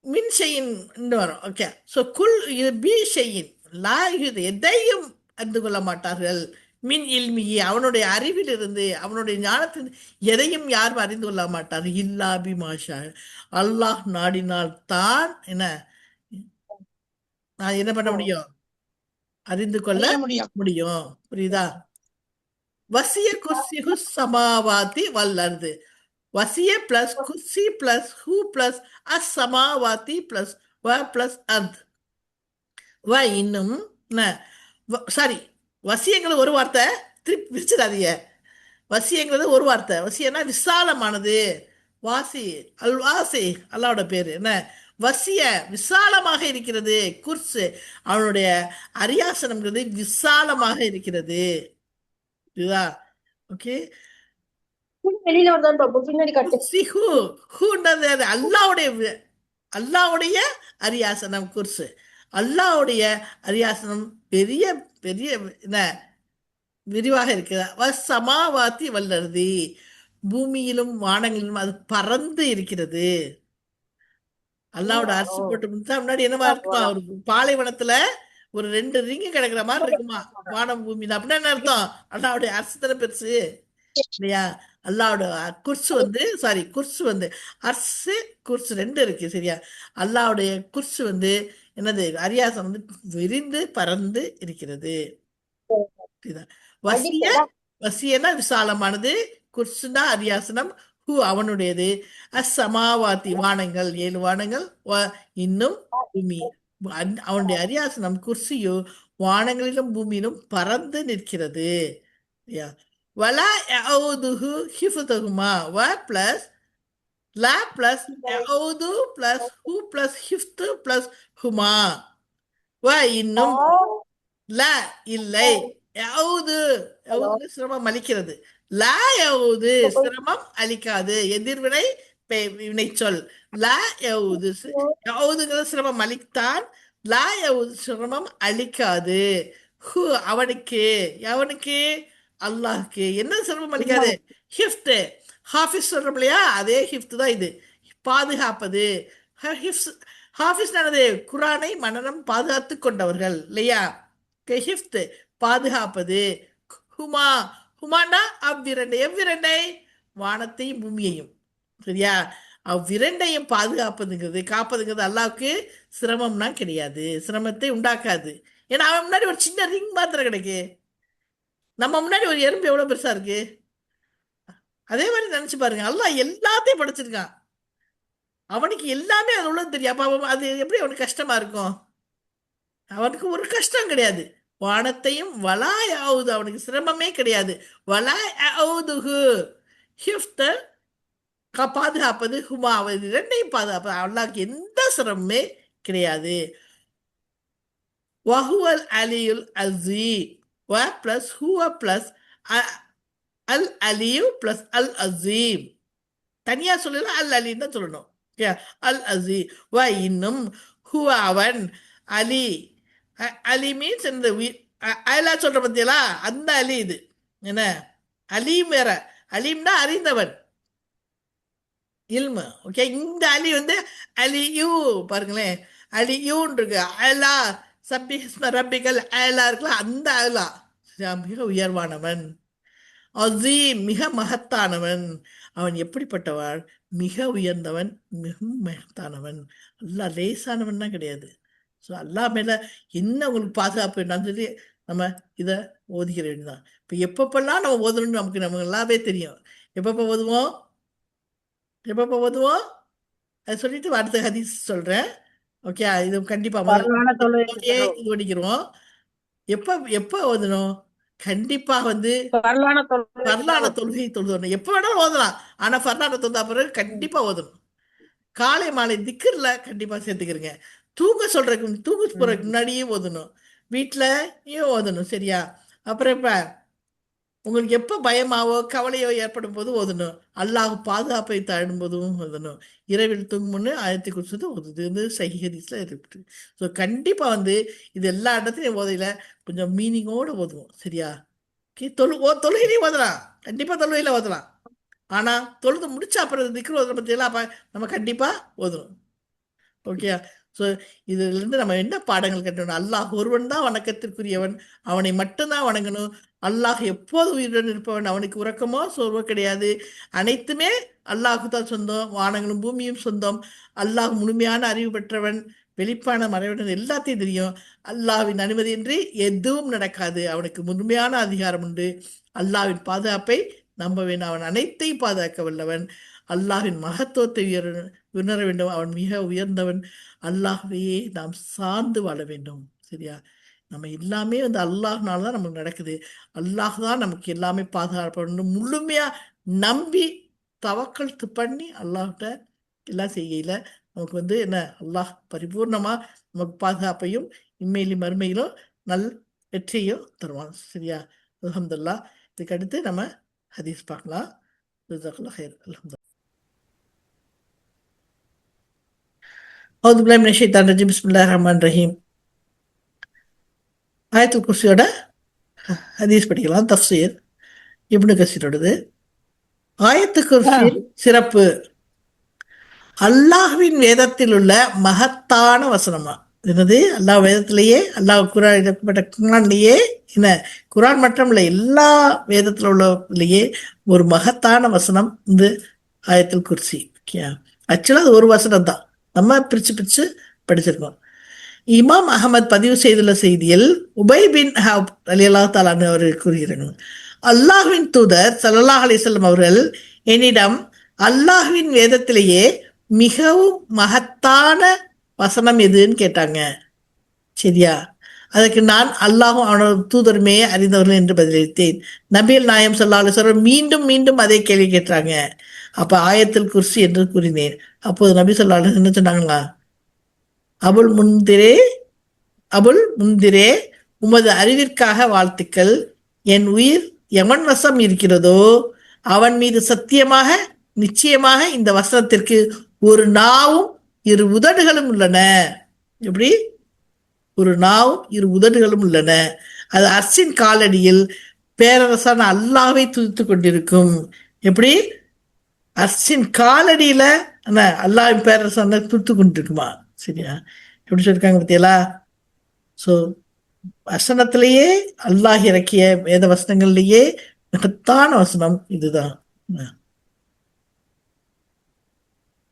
A: மின் செய்யின் வரும். ஓகே, ஸோ குல் இது பி செய்யின் லா இது எதையும் அறிந்து கொள்ள மாட்டார்கள். மின் இல்மியி அவனுடைய அறிவிலிருந்து அவனுடைய ஞானத்திலிருந்து எதையும் யாரும் அறிந்து கொள்ள மாட்டார்கள். இல்லா பி மாஷா அல்லாஹ் நாடினால் தான் என்ன நான் என்ன பண்ண முடியும், அறிந்து கொள்ள
B: அறிய முடியும்.
A: முடியும். புரியுதா? வசிய குர்சிஹு சமாவாதி வல்லர்து. வசிய பிளஸ் குர்சி பிளஸ் ஹூ பிளஸ் அஸ் சமாவாதி பிளஸ் வ பிளஸ் அர்த். வ இன்னும் சாரி, வசியங்கிறது ஒரு வார்த்தை, திருப்பி பிரிச்சிடாதீங்க. வசியங்கிறது ஒரு வார்த்தை. வசியன்னா விசாலமானது. வாசி அல் வாசி அல்லாவோட பேர் என்ன, வசிய விசாலமாக இருக்கிறது. குர்ஸ் அவனுடைய அரியாசனம்ங்கிறது விசாலமாக இருக்கிறது. இதுதா ஓகே.
C: வெளியில வருதான் பாப்போம், பின்னாடி கட்டு.
A: சிஹு ஹூன்றது அது அல்லாவுடைய அல்லாவுடைய அரியாசனம். குர்ஸ் அல்லாவுடைய அரியாசனம் பெரிய பெரிய என்ன விரிவாக இருக்கிறது. சமாவாத்தி வல்லருதி பூமியிலும் வானங்களிலும் அது பறந்து இருக்கிறது. அல்லாவோட அரிசி போட்டு முன்னாடி என்னவா இருக்குமா, ஒரு பாலைவனத்துல ஒரு 2 ரிங்கு கிடக்குற மாதிரி இருக்குமா வானம் பூமியில. அப்படின்னா என்ன அர்த்தம்? அல்லாவுடைய அரசு தானே பெருசு இல்லையா? அல்லாவோட குர்சு வந்து குர்சு வந்து அர்சு குர்சு 2 இருக்கு சரியா? அல்லாவுடைய குர்சு வந்து என்னது? அரியாசம் வந்து விரிந்து பறந்து இருக்கிறது. இதுதான். வசிய வசியனா விசாலமானது, குர்சுனா அரியாசனம், ஹூ அவனுடையது, அஸ்ஸமாவாதி வானங்கள் 7 வானங்கள், இன்னும் பூமி. அவனுடைய அரியாசனம் குர்சியோ வானங்களிலும் பூமியிலும் பறந்து நிற்கிறது. யா. வலா யஊதுஹு ஹிஃப்துஹுமா. வ பிளஸ் லா பிளஸ் யஊது பிளஸ் ஹூ பிளஸ் ஹிஃப்து பிளஸ் ஹுமா. வ இன்னும் ல இல்லை, யஊது யஊது சிரமம் அளிக்கிறது, லா யஊது சிரமம் அளிக்காது, எதிர்வினை வினைச்சொல். லா யஊது யஊதுங்கிறது சிரமம் அளித்தான், லா யஊது சிரமம் அளிக்காது. ஹு அவனுக்கு, எவனுக்கு? அல்லாஹ்க்கு. என்ன சிரமம் அளிக்காது? ஹிஃப்ட். ஹாஃபிஸ் சொல்றோம் இல்லையா? அதே ஹிஃப்ட் தான் இது, பாதுகாப்பது. ஹாஃபிஸ் என்னது? குரானை மனனம் பாதுகாத்து கொண்டவர்கள் இல்லையா? ஹிஃப்த் பாதுகாப்பது. ஹுமா ஹுமானா அவ்விரண்டை. எவ்விரண்டை? வானத்தையும் பூமியையும் சரியா? அவ்விரண்டையும் பாதுகாப்பதுங்கிறது, காப்பதுங்கிறது அல்லாவுக்கு சிரமம்னா கிடையாது, சிரமத்தை உண்டாக்காது. ஏன்னா அவன் முன்னாடி ஒரு சின்ன ரிங் மாத்திரம் கிடைக்கு, நம்ம முன்னாடி ஒரு எறும்பு எவ்வளவு பெருசா இருக்கு. அதே மாதிரி நினைச்சு பாருங்க, அல்லாஹ் எல்லாத்தையும் படைச்சிருக்கான், அவனுக்கு எல்லாமே அது உள்ளது தெரியும். அப்ப அது எப்படி அவனுக்கு கஷ்டமா இருக்கும்? அவனுக்கு ஒரு கஷ்டம் கிடையாது. வானத்தையும் வலாயாவது அவனுக்கு சிரமமே கிடையாது. வலாயாவுதுஹு ஹிஃப்த பாதுகாப்பது, ஹுமா அவன் இரண்டையும் பாதுகாப்பது, அல்லாஹ்க்கு எந்த சிரமமே கிடையாது. வஹுவல் அலியுல் அஸீ. வ பிளஸ் ஹுவ பிளஸ் அல் அலியு பிளஸ் அல் அஸீம். தனியா சொல்லலாம், அல் அலின்னு தான் சொல்லணும். அல் அஸீ. வ இன்னும் ஹுவ அவன், அலி. அலி மீன்ஸ் இந்த அயலா சொல்ற பத்தியலா, அந்த அலி இது என்ன? அலீம் வேற. அலீம்னா அறிந்தவன், இல்மு. ஓகே, இந்த அலி வந்து அலியூ பாருங்களேன், அலியூன் இருக்கு. அயலா சப்பி ரப்பிகள் அயலா இருக்குல்ல, அந்த அயலா மிக உயர்வானவன். அசீம் மிக மகத்தானவன். அவன் எப்படிப்பட்டவன்? மிக உயர்ந்தவன், மிகவும் மகத்தானவன். அல்லாஹ் லேசானவன் தான் கிடையாது. ஸோ அல்லாஹ் மேல என்ன உங்களுக்கு பாதுகாப்பு வேண்டாம்னு சொல்லி நம்ம இதை ஓதிக்கிற வேண்டியதான். இப்போ எப்பப்பெல்லாம் நம்ம ஓதணும்னு நமக்கு நல்லாவே தெரியும். எப்பப்போ ஓதுவோம்? அதை சொல்லிட்டு அடுத்த ஹதீஸ் சொல்றேன். ஓகே, இது கண்டிப்பா இது பண்ணிக்கிறோம். எப்ப ஓதணும்? கண்டிப்பா வந்து ஃபர்லான தொழுகை தொழுதணும். எப்ப வேணாலும் ஓதலாம், ஆனா ஃபர்லான தொழுதா பிறகு கண்டிப்பா ஓதணும். காலை மாலை திக்ர்ல கண்டிப்பா சேர்த்துக்கிறங்க. தூங்க போறதுக்கு முன்னாடியே ஓதணும், வீட்டிலயும் ஓதணும் சரியா? அப்புறம் இப்ப உங்களுக்கு எப்போ பயமாவோ கவலையோ ஏற்படும் போது ஓதணும். அல்லாஹ் பாதுகாப்பை தாழும் போதும் ஓதணும். இரவில் தூங்கும் முன்னு ஆயத்தை குறிச்சது ஓதுது வந்து சஹீஹ் ஹதீஸ்ல இருக்கு. ஸோ கண்டிப்பாக வந்து இது எல்லா இடத்துலையும் ஓதையில கொஞ்சம் மீனிங்கோடு ஓதுவோம் சரியா? தொழுகையிலையும் ஓதலாம், கண்டிப்பாக தொழுகையில் ஓதலாம். ஆனால் தொழுது முடிச்சா அப்புறம் திக்ரு ஓதுற பற்றியெல்லாம் அப்போ நம்ம கண்டிப்பாக ஓதணும். ஓகே, ஸோ இதிலிருந்து நம்ம என்ன பாடங்கள் கட்டணும்? அல்லாஹ் ஒருவன் தான் வணக்கத்திற்குரியவன், அவனை மட்டும்தான் வணங்கணும். அல்லாஹ் எப்போது உயிருடன் இருப்பவன், அவனுக்கு உறக்கமோ சோர்வோ கிடையாது. அனைத்துமே அல்லாஹு தான் சொந்தம், வானங்களும் பூமியும் சொந்தம். அல்லாஹ் முழுமையான அறிவு பெற்றவன், வெளிப்பான மறைவன், எல்லாத்தையும் தெரியும். அல்லாஹ்வின் அனுமதியின்றி எதுவும் நடக்காது. அவனுக்கு முழுமையான அதிகாரம் உண்டு. அல்லாஹ்வின் பாதுகாப்பை நம்ப வேண்டும். அவன் அனைத்தையும் பாதுகாக்க வல்லவன். அல்லாஹ்வின் மகத்துவத்தை உணர வேண்டும். அவன் மிக உயர்ந்தவன். அல்லாஹ்வையே நாம் சார்ந்து வாழ வேண்டும் சரியா? நம்ம எல்லாமே வந்து அல்லாஹ்னால தான் நமக்கு நடக்குது. அல்லாஹ் தான் நமக்கு எல்லாமே பாதுகாப்பு முழுமையா நம்பி தவக்கல் பண்ணி அல்லாஹ்கிட்ட எல்லாம் செய்யல நமக்கு வந்து என்ன, அல்லாஹ் பரிபூர்ணமா நமக்கு பாதுகாப்பையும் இம்மையிலும் மறுமையிலும் நல் வெற்றியும் தருவான் சரியா? அல்ஹம்துலில்லாஹ். இதுக்கு அடுத்து நம்ம ஹதீஸ் பார்க்கலாம். அல்ஹம்துலில்லாஹ். அவுது பில்லாஹி மினஷ் ஷைத்தானிர் ரஜீம். பிஸ்மில்லாஹிர் ரஹ்மானிர் ரஹீம். ஆயத்துல் குர்சியோட ஹதீஸ் படிக்கலாம். தஃப்சீர் இப்னு கஸீரோடது. ஆயத்துல் குர்சியின் சிறப்பு. அல்லாஹ்வின் வேதத்தில் உள்ள மகத்தான வசனமா, என்னது அல்லாஹ் வேதத்திலேயே அல்லாஹ் குரான் இறக்கப்பட்ட குரான்லேயே என்ன குரான் மட்டும் இல்லை எல்லா வேதத்தில் உள்ளதுலேயே ஒரு மகத்தான வசனம் இந்த ஆயத்துல் குர்சி. ஓகே, ஆக்சுவலாக அது ஒரு வசனம் தான், நம்ம பிரித்து பிரித்து படிச்சிருக்கோம். இமாம் அகமது பதிவு செய்துள்ள செய்தியில் உபை பின் ஹப் ரலியல்லாஹு தஆலா அன்ஹு அவர்கள் கூறுகிறார்கள், அல்லாஹ்வின் தூதர் ஸல்லல்லாஹு அலைஹி வஸல்லம் அவர்கள் என்னிடம் அல்லாஹ்வின் வேதத்திலேயே மிகவும் மகத்தான வசனம் எதுன்னு கேட்டாங்க. சரியா, அதற்கு நான் அல்லாஹும் அவனோட தூதருமே அறிந்தவர்கள் என்று பதிலளித்தேன். நபிகள் நாயம் ஸல்லல்லாஹு அலைஹி வஸல்லம் மீண்டும் மீண்டும் அதே கேள்வி கேட்டாங்க. அப்போ ஆயத்துல் குர்சி என்று கூறினேன். அப்போது நபி ஸல்லல்லாஹு அலைஹி வஸல்லம் என்ன சொன்னாங்களா, அபுல் முந்திரே உமது அறிவிற்காக வாழ்த்துக்கள். என் உயிர் எவன் வசம் இருக்கிறதோ அவன் மீது சத்தியமாக நிச்சயமாக இந்த வசனத்திற்கு ஒரு நாவும் இரு உதடுகளும் உள்ளன. எப்படி? ஒரு நாவும் இரு உதடுகளும் உள்ளன. அது அர்ஷின் காலடியில் பேரரசான அல்லாஹ்வை துதித்து கொண்டிருக்கும். எப்படி? அர்ஷின் காலடியில அல்லாஹ்வின் பேரரசான துதித்து கொண்டிருக்குமா? சரியா, எப்படி சொல்லியிருக்காங்க பத்தியலா? ஸோ வசனத்திலேயே அல்லாஹ் இறக்கிய வேத வசனங்கள்லேயே மகத்தான வசனம் இதுதான்.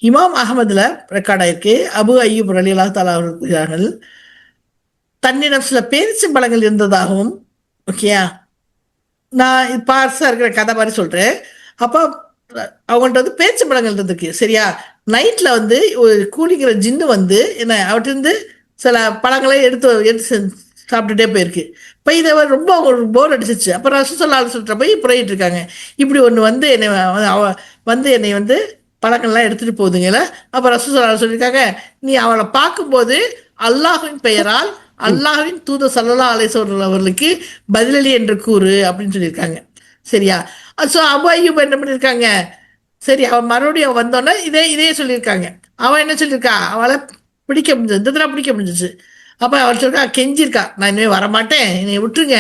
A: இமாம் அகமதுல ரெக்கார்ட் ஆயிருக்கு. அபு அய்யூப் ரலியல்லாஹு தஆலா அவர்கள் கூறுகிறார்கள், தன்னிடம் சில பேரிச்சம்பழங்கள் இருந்ததாகவும், ஓகேயா, நான் பார்சா இருக்கிற கதை மாதிரி சொல்றேன். அப்போ அவங்கள்ட்ட வந்து பேரிச்சம்பழங்கள் இருந்துருக்கு. சரியா, நைட்ல வந்து ஒரு கூலிங்கிற ஜின்னு வந்து என்ன அவற்றிருந்து சில பழங்களை எடுத்து சாப்பிட்டுட்டே போயிருக்கு. இப்போ இதை ரொம்ப அவங்களுக்கு போர் அடிச்சிச்சு. அப்போ ரசூலுல்லாஹி அலைஹி வஸல்லம் போய் புறையிட்டு இருக்காங்க, இப்படி ஒன்று வந்து என்னை என்னை வந்து பழங்கள்லாம் எடுத்துகிட்டு போகுதுங்கள. அப்போ ரசூலுல்லாஹி அலைஹி சொல்லியிருக்காங்க, நீ அவளை பார்க்கும்போது அல்லாஹ்வின் பெயரால் அல்லாஹ்வின் தூதர் ஸல்லல்லாஹு அலைஹி வஸல்லம் அவர்களுக்கு பதிலளி என்று கூறு அப்படின்னு சொல்லியிருக்காங்க. சரியா, ஸோ அபு அய்யூப் என்ன பண்ணியிருக்காங்க, சரி அவன் மறுபடியும் வந்தோன்னே இதே சொல்லியிருக்காங்க. அவன் என்ன சொல்லியிருக்கா, அவளை பிடிக்க முடிஞ்சது, இந்த தடவை பிடிக்க முடிஞ்சிச்சு. அப்போ அவள் சொல்லிருக்கா, கெஞ்சிருக்கா, நான் இனிமேல் வரமாட்டேன், என்னை விட்டுருங்க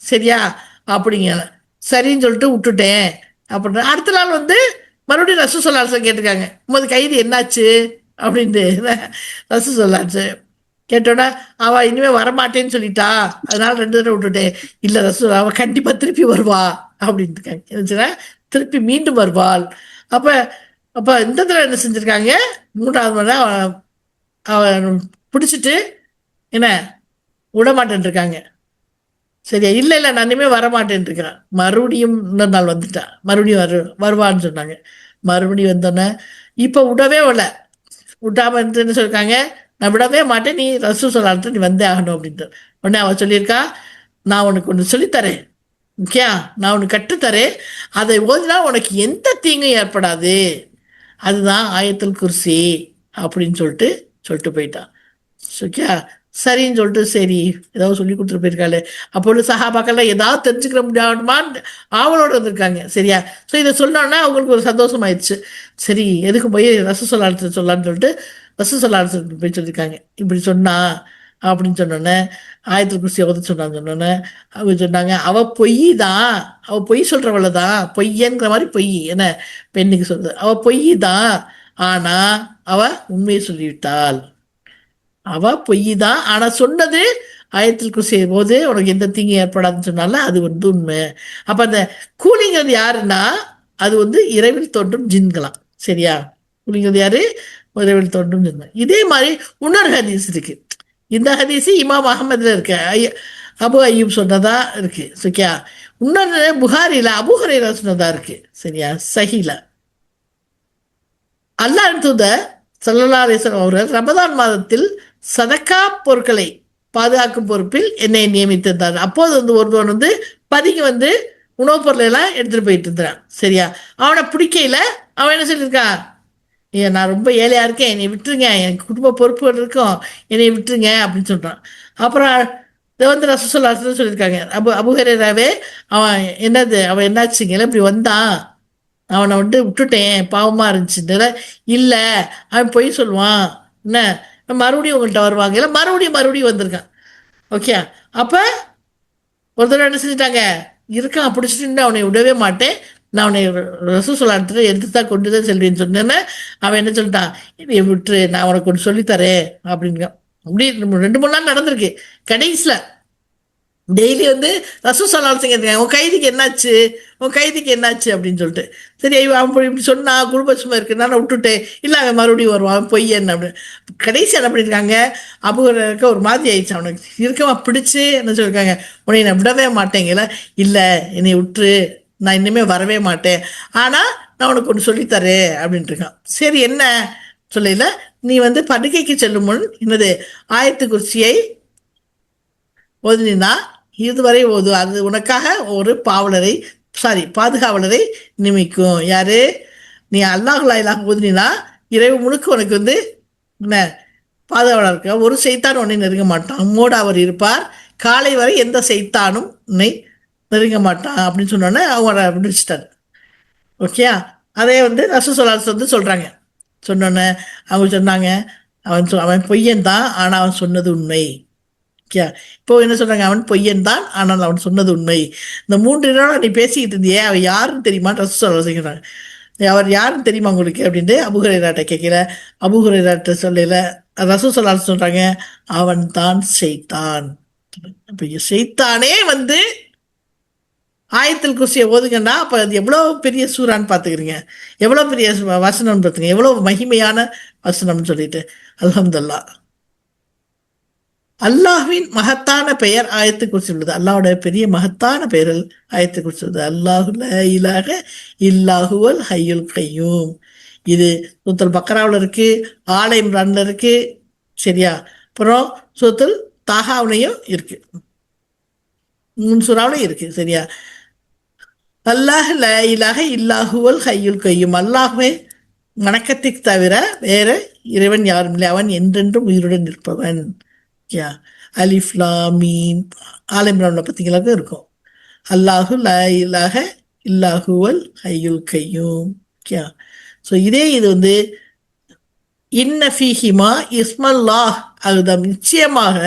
A: சரியா அப்படிங்க. சரின்னு சொல்லிட்டு விட்டுட்டேன் அப்படின்னு. அடுத்த நாள் வந்து மறுபடியும் ரசூலுல்லாஹி அலைஹி கேட்டிருக்காங்க, உமது கைது என்னாச்சு அப்படின்ட்டு. ரசூலுல்லாஹி கேட்டோன்னா அவள் இனிமேல் வரமாட்டேன்னு சொல்லிட்டா, அதனால 2 தடவை விட்டுட்டேன். இல்லை ரசூலுல்லாஹி அவள் கண்டிப்பாக திருப்பி வருவா அப்படின்ட்டு இருக்காங்க. என்னச்சுன்னா திருப்பி மீண்டும் வருவாள். அப்போ அப்போ இந்த தடவை என்ன செஞ்சுருக்காங்க, 3வது முறை அவன் பிடிச்சிட்டு என்ன விடமாட்டேன் இருக்காங்க. சரியா, இல்லை நான் இனிமேல் வரமாட்டேன் இருக்கிறான். மறுபடியும் இன்னொரு நாள் வந்துட்டான், மறுபடியும் வருவான்னு சொன்னாங்க. மறுபடியும் வந்தோன்னே இப்போ விடவே விட்டாமல் இருந்து என்ன சொல்லியிருக்காங்க, நான் விடவே மாட்டேன், நீ ரசூலுல்லாஹி நீ வந்தே ஆகணும் அப்படின்ட்டு. உடனே அவள் சொல்லியிருக்கா, நான் உனக்கு ஒன்று சொல்லித்தரேன், ஓகே, நான் உனக்கு கற்றுத்தரேன், அதை ஓதினா உனக்கு எந்த தீங்கும் ஏற்படாது, அதுதான் ஆயத்துல் குர்சி அப்படின்னு சொல்லிட்டு போயிட்டான். ஓகே, சரின்னு சொல்லிட்டு சரி ஏதாவது சொல்லி கொடுத்துட்டு போயிருக்காள். அப்பொழுது சஹாபாக்கள்லாம் ஏதாவது தெரிஞ்சுக்கிற முடியாதுமான்னு ஆவலோடு வந்திருக்காங்க. சரியா, ஸோ இதை சொன்னோன்னா அவங்களுக்கு ஒரு சந்தோஷமாயிடுச்சு. சரி எதுக்கு போய் ரசூலுல்லாஹி சொல்லான்னு சொல்லிட்டு ரசூலுல்லாஹி போய் சொல்லியிருக்காங்க. இப்படி சொன்னா அப்படின்னு சொன்னோன்னே ஆயத்துல் குர்சி ஓத சொன்னோன்னே அவங்க சொன்னாங்க, அவள் பொய் சொல்கிறவள தான், பொய்யங்கிற மாதிரி பொய் என்ன பெண்ணுக்கு சொல்றது, அவள் பொய் தான், ஆனால் அவள் உண்மையை சொல்லிவிட்டாள். அவள் பொய் தான், ஆனால் சொன்னது ஆயத்துல் குர்சி போது உனக்கு எந்த தீங்கு ஏற்படாதுன்னு சொன்னால அது வந்து உண்மை. அப்போ அந்த கூலிங்கிறது யாருன்னா அது வந்து இரவில் தோன்றும் ஜின்களாம். சரியா, கூலிங்கிறது யாரு, இரவில் தோன்றும் ஜின்கள். இதே மாதிரி இன்னொரு ஹதீஸ் இருக்கு. இந்த ஹதீஸ் இமாம் அகமதுல இருக்கு, அபு அய்யூப் சொன்னதா இருக்கு. சரியா, இன்னொரு புகாரில அபூ ஹுரைரா சொன்னதா இருக்கு. சரியா, சஹீல அல்லாஹ்வின் தூதர் ஸல்லல்லாஹு அலைஹி வஸல்லம் அவர்கள் ரமதான் மாதத்தில் சதக்கா பொருட்களை பாதுகாக்கும் பொறுப்பில் என்னை நியமித்திருந்தார். அப்போது வந்து ஒருவன் வந்து பதிக்கு வந்து உணவுப் பொருளை எல்லாம் எடுத்துட்டு போயிட்டு இருந்தான். சரியா, அவனை பிடிக்கையில அவன் என்ன சொல்லியிருக்கான், நான் ரொம்ப ஏழையா இருக்கேன், என்னை விட்டுருங்க, எனக்கு குடும்ப பொறுப்புகள் இருக்கும், என்னை விட்டுருங்க அப்படின்னு சொல்றான். அப்புறம் இதை வந்து ரசூலுல்லாஹி அலைஹி வஸல்லம் சொல்லியிருக்காங்க, அபூ ஹுரைராவே அவன் அவன் என்னாச்சுங்கள இப்படி வந்தான், அவனை வந்து விட்டுட்டேன் பாவமாக இருந்துச்சுன்னு. இல்லை அவன் பொய் சொல்லுவான், என்ன மறுபடியும் உங்கள்கிட்ட வருவாங்க, இல்லை மறுபடியும் வந்திருக்கான். ஓகே, அப்போ ஒரு தடவை என்ன செஞ்சுட்டாங்க, இருக்கான் பிடிச்சிட்டு அவனை விடவே மாட்டேன், நான் அவனை ரசூலுல்லாஹி எடுத்து தான் கொண்டு தான் செல்வேன்னு சொன்னேன்னு அவன் என்ன சொல்லிட்டான், என்னை விட்டுரு, நான் உனக்கு ஒன்று சொல்லித்தரேன் அப்படிங்க. அப்படி 2-3 நாள் நடந்திருக்கு. கடைசியில் டெய்லி வந்து ரசூல் ஸல்லல்லாஹு அலைஹி வஸல்லம் கேட்குறாங்க, உன் கைதிக்கு என்னாச்சு அப்படின்னு சொல்லிட்டு. சரி அவன் இப்படி சொன்னா குடும்ப சும்மா இருக்கு, நான் விட்டுட்டேன், இல்லை அவன் மறுபடியும் வருவான், அவன் பொய்யன் அப்படின்னு. கடைசி என்ன பண்ணியிருக்காங்க, அபூஹுரைராவுக்கு ஒரு மாதிரி ஆயிடுச்சு, அவனுக்கு இருக்கமா பிடிச்சு என்ன சொல்லியிருக்காங்க, உன்னை நான் விடவே மாட்டேங்கல, இல்லை என்னை விட்டுரு, நான் இனிமே வரவே மாட்டேன், ஆனால் நான் உனக்கு ஒன்று சொல்லித்தரேன் அப்படின்ட்டு இருக்கான். சரி என்ன சொல்லல, நீ வந்து படுக்கைக்கு செல்லும் முன் என்னது ஆயத்து குர்சியை ஓதுனா இதுவரை ஓது, அது உனக்காக ஒரு பாதுகாவலரை நியமிக்கும். யாரு? நீ அல்லாஹ் லா இலாஹ ஓதுனா இரவு முழுக்க உனக்கு வந்து என்ன பாதுகாவலர் இருக்க, ஒரு சைத்தான் உன்னை நெருங்க மாட்டான், உம்மோடு அவர் இருப்பார், காலை வரை எந்த சைத்தானும் உன்னை நெருங்க மாட்டான் அப்படின்னு சொன்னோன்னே அவங்க முடிச்சிட்டாரு. ஓகேயா? அதே வந்து ரசூல் ஸல்லல்லாஹு அலைஹி வஸல்லம் வந்து சொல்கிறாங்க. சொன்னோன்னே அவங்க சொன்னாங்க, அவன் பொய்யன் தான், ஆனால் அவன் சொன்னது உண்மை. ஓகே, இப்போ என்ன சொல்கிறாங்க, அவன் பொய்யன் தான் ஆனால் அவன் சொன்னது உண்மை. இந்த 3 நாள் நீ பேசிக்கிட்டு இருந்தியே, அவன் யாருன்னு தெரியுமான்னு ரசூல் ஸல்லல்லாஹு அலைஹி வஸல்லம் சொல்கிறாங்க. அவர் யாருன்னு தெரியுமா உங்களுக்கு அப்படின்ட்டு அபூஹுரைராட்ட கேட்கல. அபூஹுரைராட்ட சொல்லல, ரசூல் ஸல்லல்லாஹு அலைஹி வஸல்லம் சொல்கிறாங்க, அவன் தான் ஷைத்தான். இப்போ ஷைத்தானே வந்து ஆயத்துல் குர்சியை ஓதுங்கன்னா அப்போ அது எவ்வளோ பெரிய சூறான்னு பார்த்துக்கிறீங்க, எவ்வளோ பெரிய வசனம்னு பார்த்துங்க, எவ்வளோ மகிமையான வசனம்னு சொல்லிட்டு. அல்ஹம்துலில்லாஹ். அல்லாஹ்வின் மகத்தான பெயர் ஆயத்து குர்சி உள்ளது. அல்லாஹ்வுடைய பெரிய மகத்தான பெயர்கள் ஆயத்து குர்சி உள்ளது. அல்லாஹு லா இலாஹ இல்லாஹுவல் ஹய்யுல் கய்யூம். இது சூரத்துல் பக்ராவில் இருக்கு, ஆல இம்ரான்ல இருக்கு, சரியா? அப்புறம் சூரத்துல் தாஹாவுலையும் இருக்கு, 3 சூறாவிலையும் இருக்கு, சரியா? அல்லாஹ் லா இலாஹ இல்லாஹுவல் ஹய்யுல் கய்யூம். அல்லாஹ்வே வணக்கத்துக்கு தவிர வேற இறைவன் யாரும் இல்லை, அவன் என்றென்றும் உயிருடன் இருப்பவன். யா அலிஃப் லாம் மீம் ஆல இம்ரான்ல பார்த்தீங்களாக்க இருக்கும். அல்லாஹு லா இலாஹ இல்லாஹுவல் ஹய்யுல் கய்யூம். யா ஸோ இது வந்து இன்ன ஃபீஹிமா இஸ்மல்லாஹ் அதுதான், நிச்சயமாக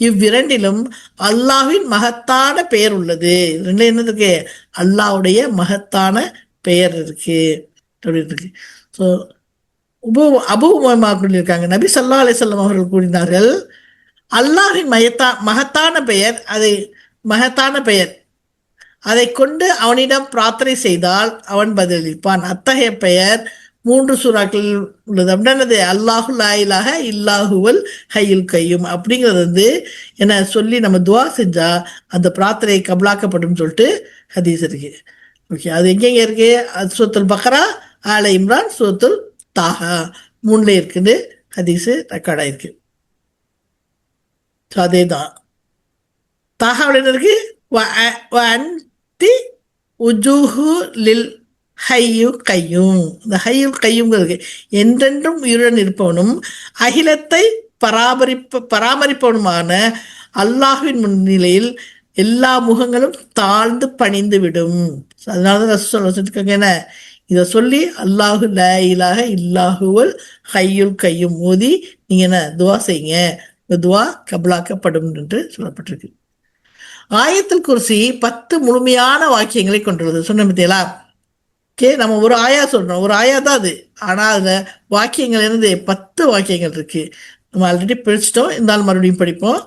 A: இவ்விரண்டிலும் அல்லாஹ்வின் மகத்தான பெயர் உள்ளது. ரெண்டு என்ன இருக்கு, அல்லாஹ்வுடைய மகத்தான பெயர் இருக்கு அப்படின்னு இருக்கு. ஸோ அபூ உமாமா சொல்லியிருக்காங்க, நபி ஸல்லல்லாஹு அலைஹி வஸல்லம் அவர்கள் கூறினார்கள், அல்லாஹ்வின் மகத்தான பெயர் அதை கொண்டு அவனிடம் பிரார்த்தனை செய்தால் அவன் பதிலளிப்பான். அத்தகைய பெயர் 3 சூறாக்கள் உள்ளது. அப்படின்னது அல்லாஹு லா இலாஹ இல்லாஹுவல் ஹய்யுல் கய்யூம் அப்படிங்கிறது வந்து என்ன சொல்லி நம்ம துவா செஞ்சா அந்த பிரார்த்தனை கபலாக்கப்படும் சொல்லிட்டு ஹதீஸ் இருக்கு. ஓகே, அது எங்கெங்க இருக்கு? அது சூரத்துல் பக்ரா, ஆல இம்ரான், சூரத்துல் தாஹா 3ல இருக்குது ஹதீஸு ரெக்கார்ட் ஆயிருக்கு. ஸோ அதே தான் தாஹாவில் என்ன இருக்கு, அன்தி உஜூஹு லில் ஹய்யு கையும். இந்த ஹய்யுல் கையுங்கிறது என்றென்றும் உயிருடன் இருப்பவனும் அகிலத்தை பராமரிப்பவனுமான அல்லாஹ்வின் முன்னிலையில் எல்லா முகங்களும் தாழ்ந்து பணிந்து விடும். அதனால தான் ரசூல் சொல்லியிருக்காங்க, என்ன இதை சொல்லி அல்லாஹு லா இலாஹ இல்லாஹுவல் ஹய்யுல் கையும் ஓதி நீங்க என்ன துவா செய்யுங்க, துவா கபலாக்கப்படும் என்று சொல்லப்பட்டிருக்கு. ஆயத்துல் குர்சி 10 முழுமையான வாக்கியங்களை கொண்டுள்ளது. சொன்ன பத்தியலா? ஓகே, நம்ம ஒரு ஆயா சொல்றோம், ஒரு ஆயா தான் அது, ஆனால் அதில் வாக்கியங்கள் இருந்து 10 வாக்கியங்கள் இருக்கு. நம்ம ஆல்ரெடி படிச்சிட்டோம், இருந்தாலும் மறுபடியும் படிப்போம்.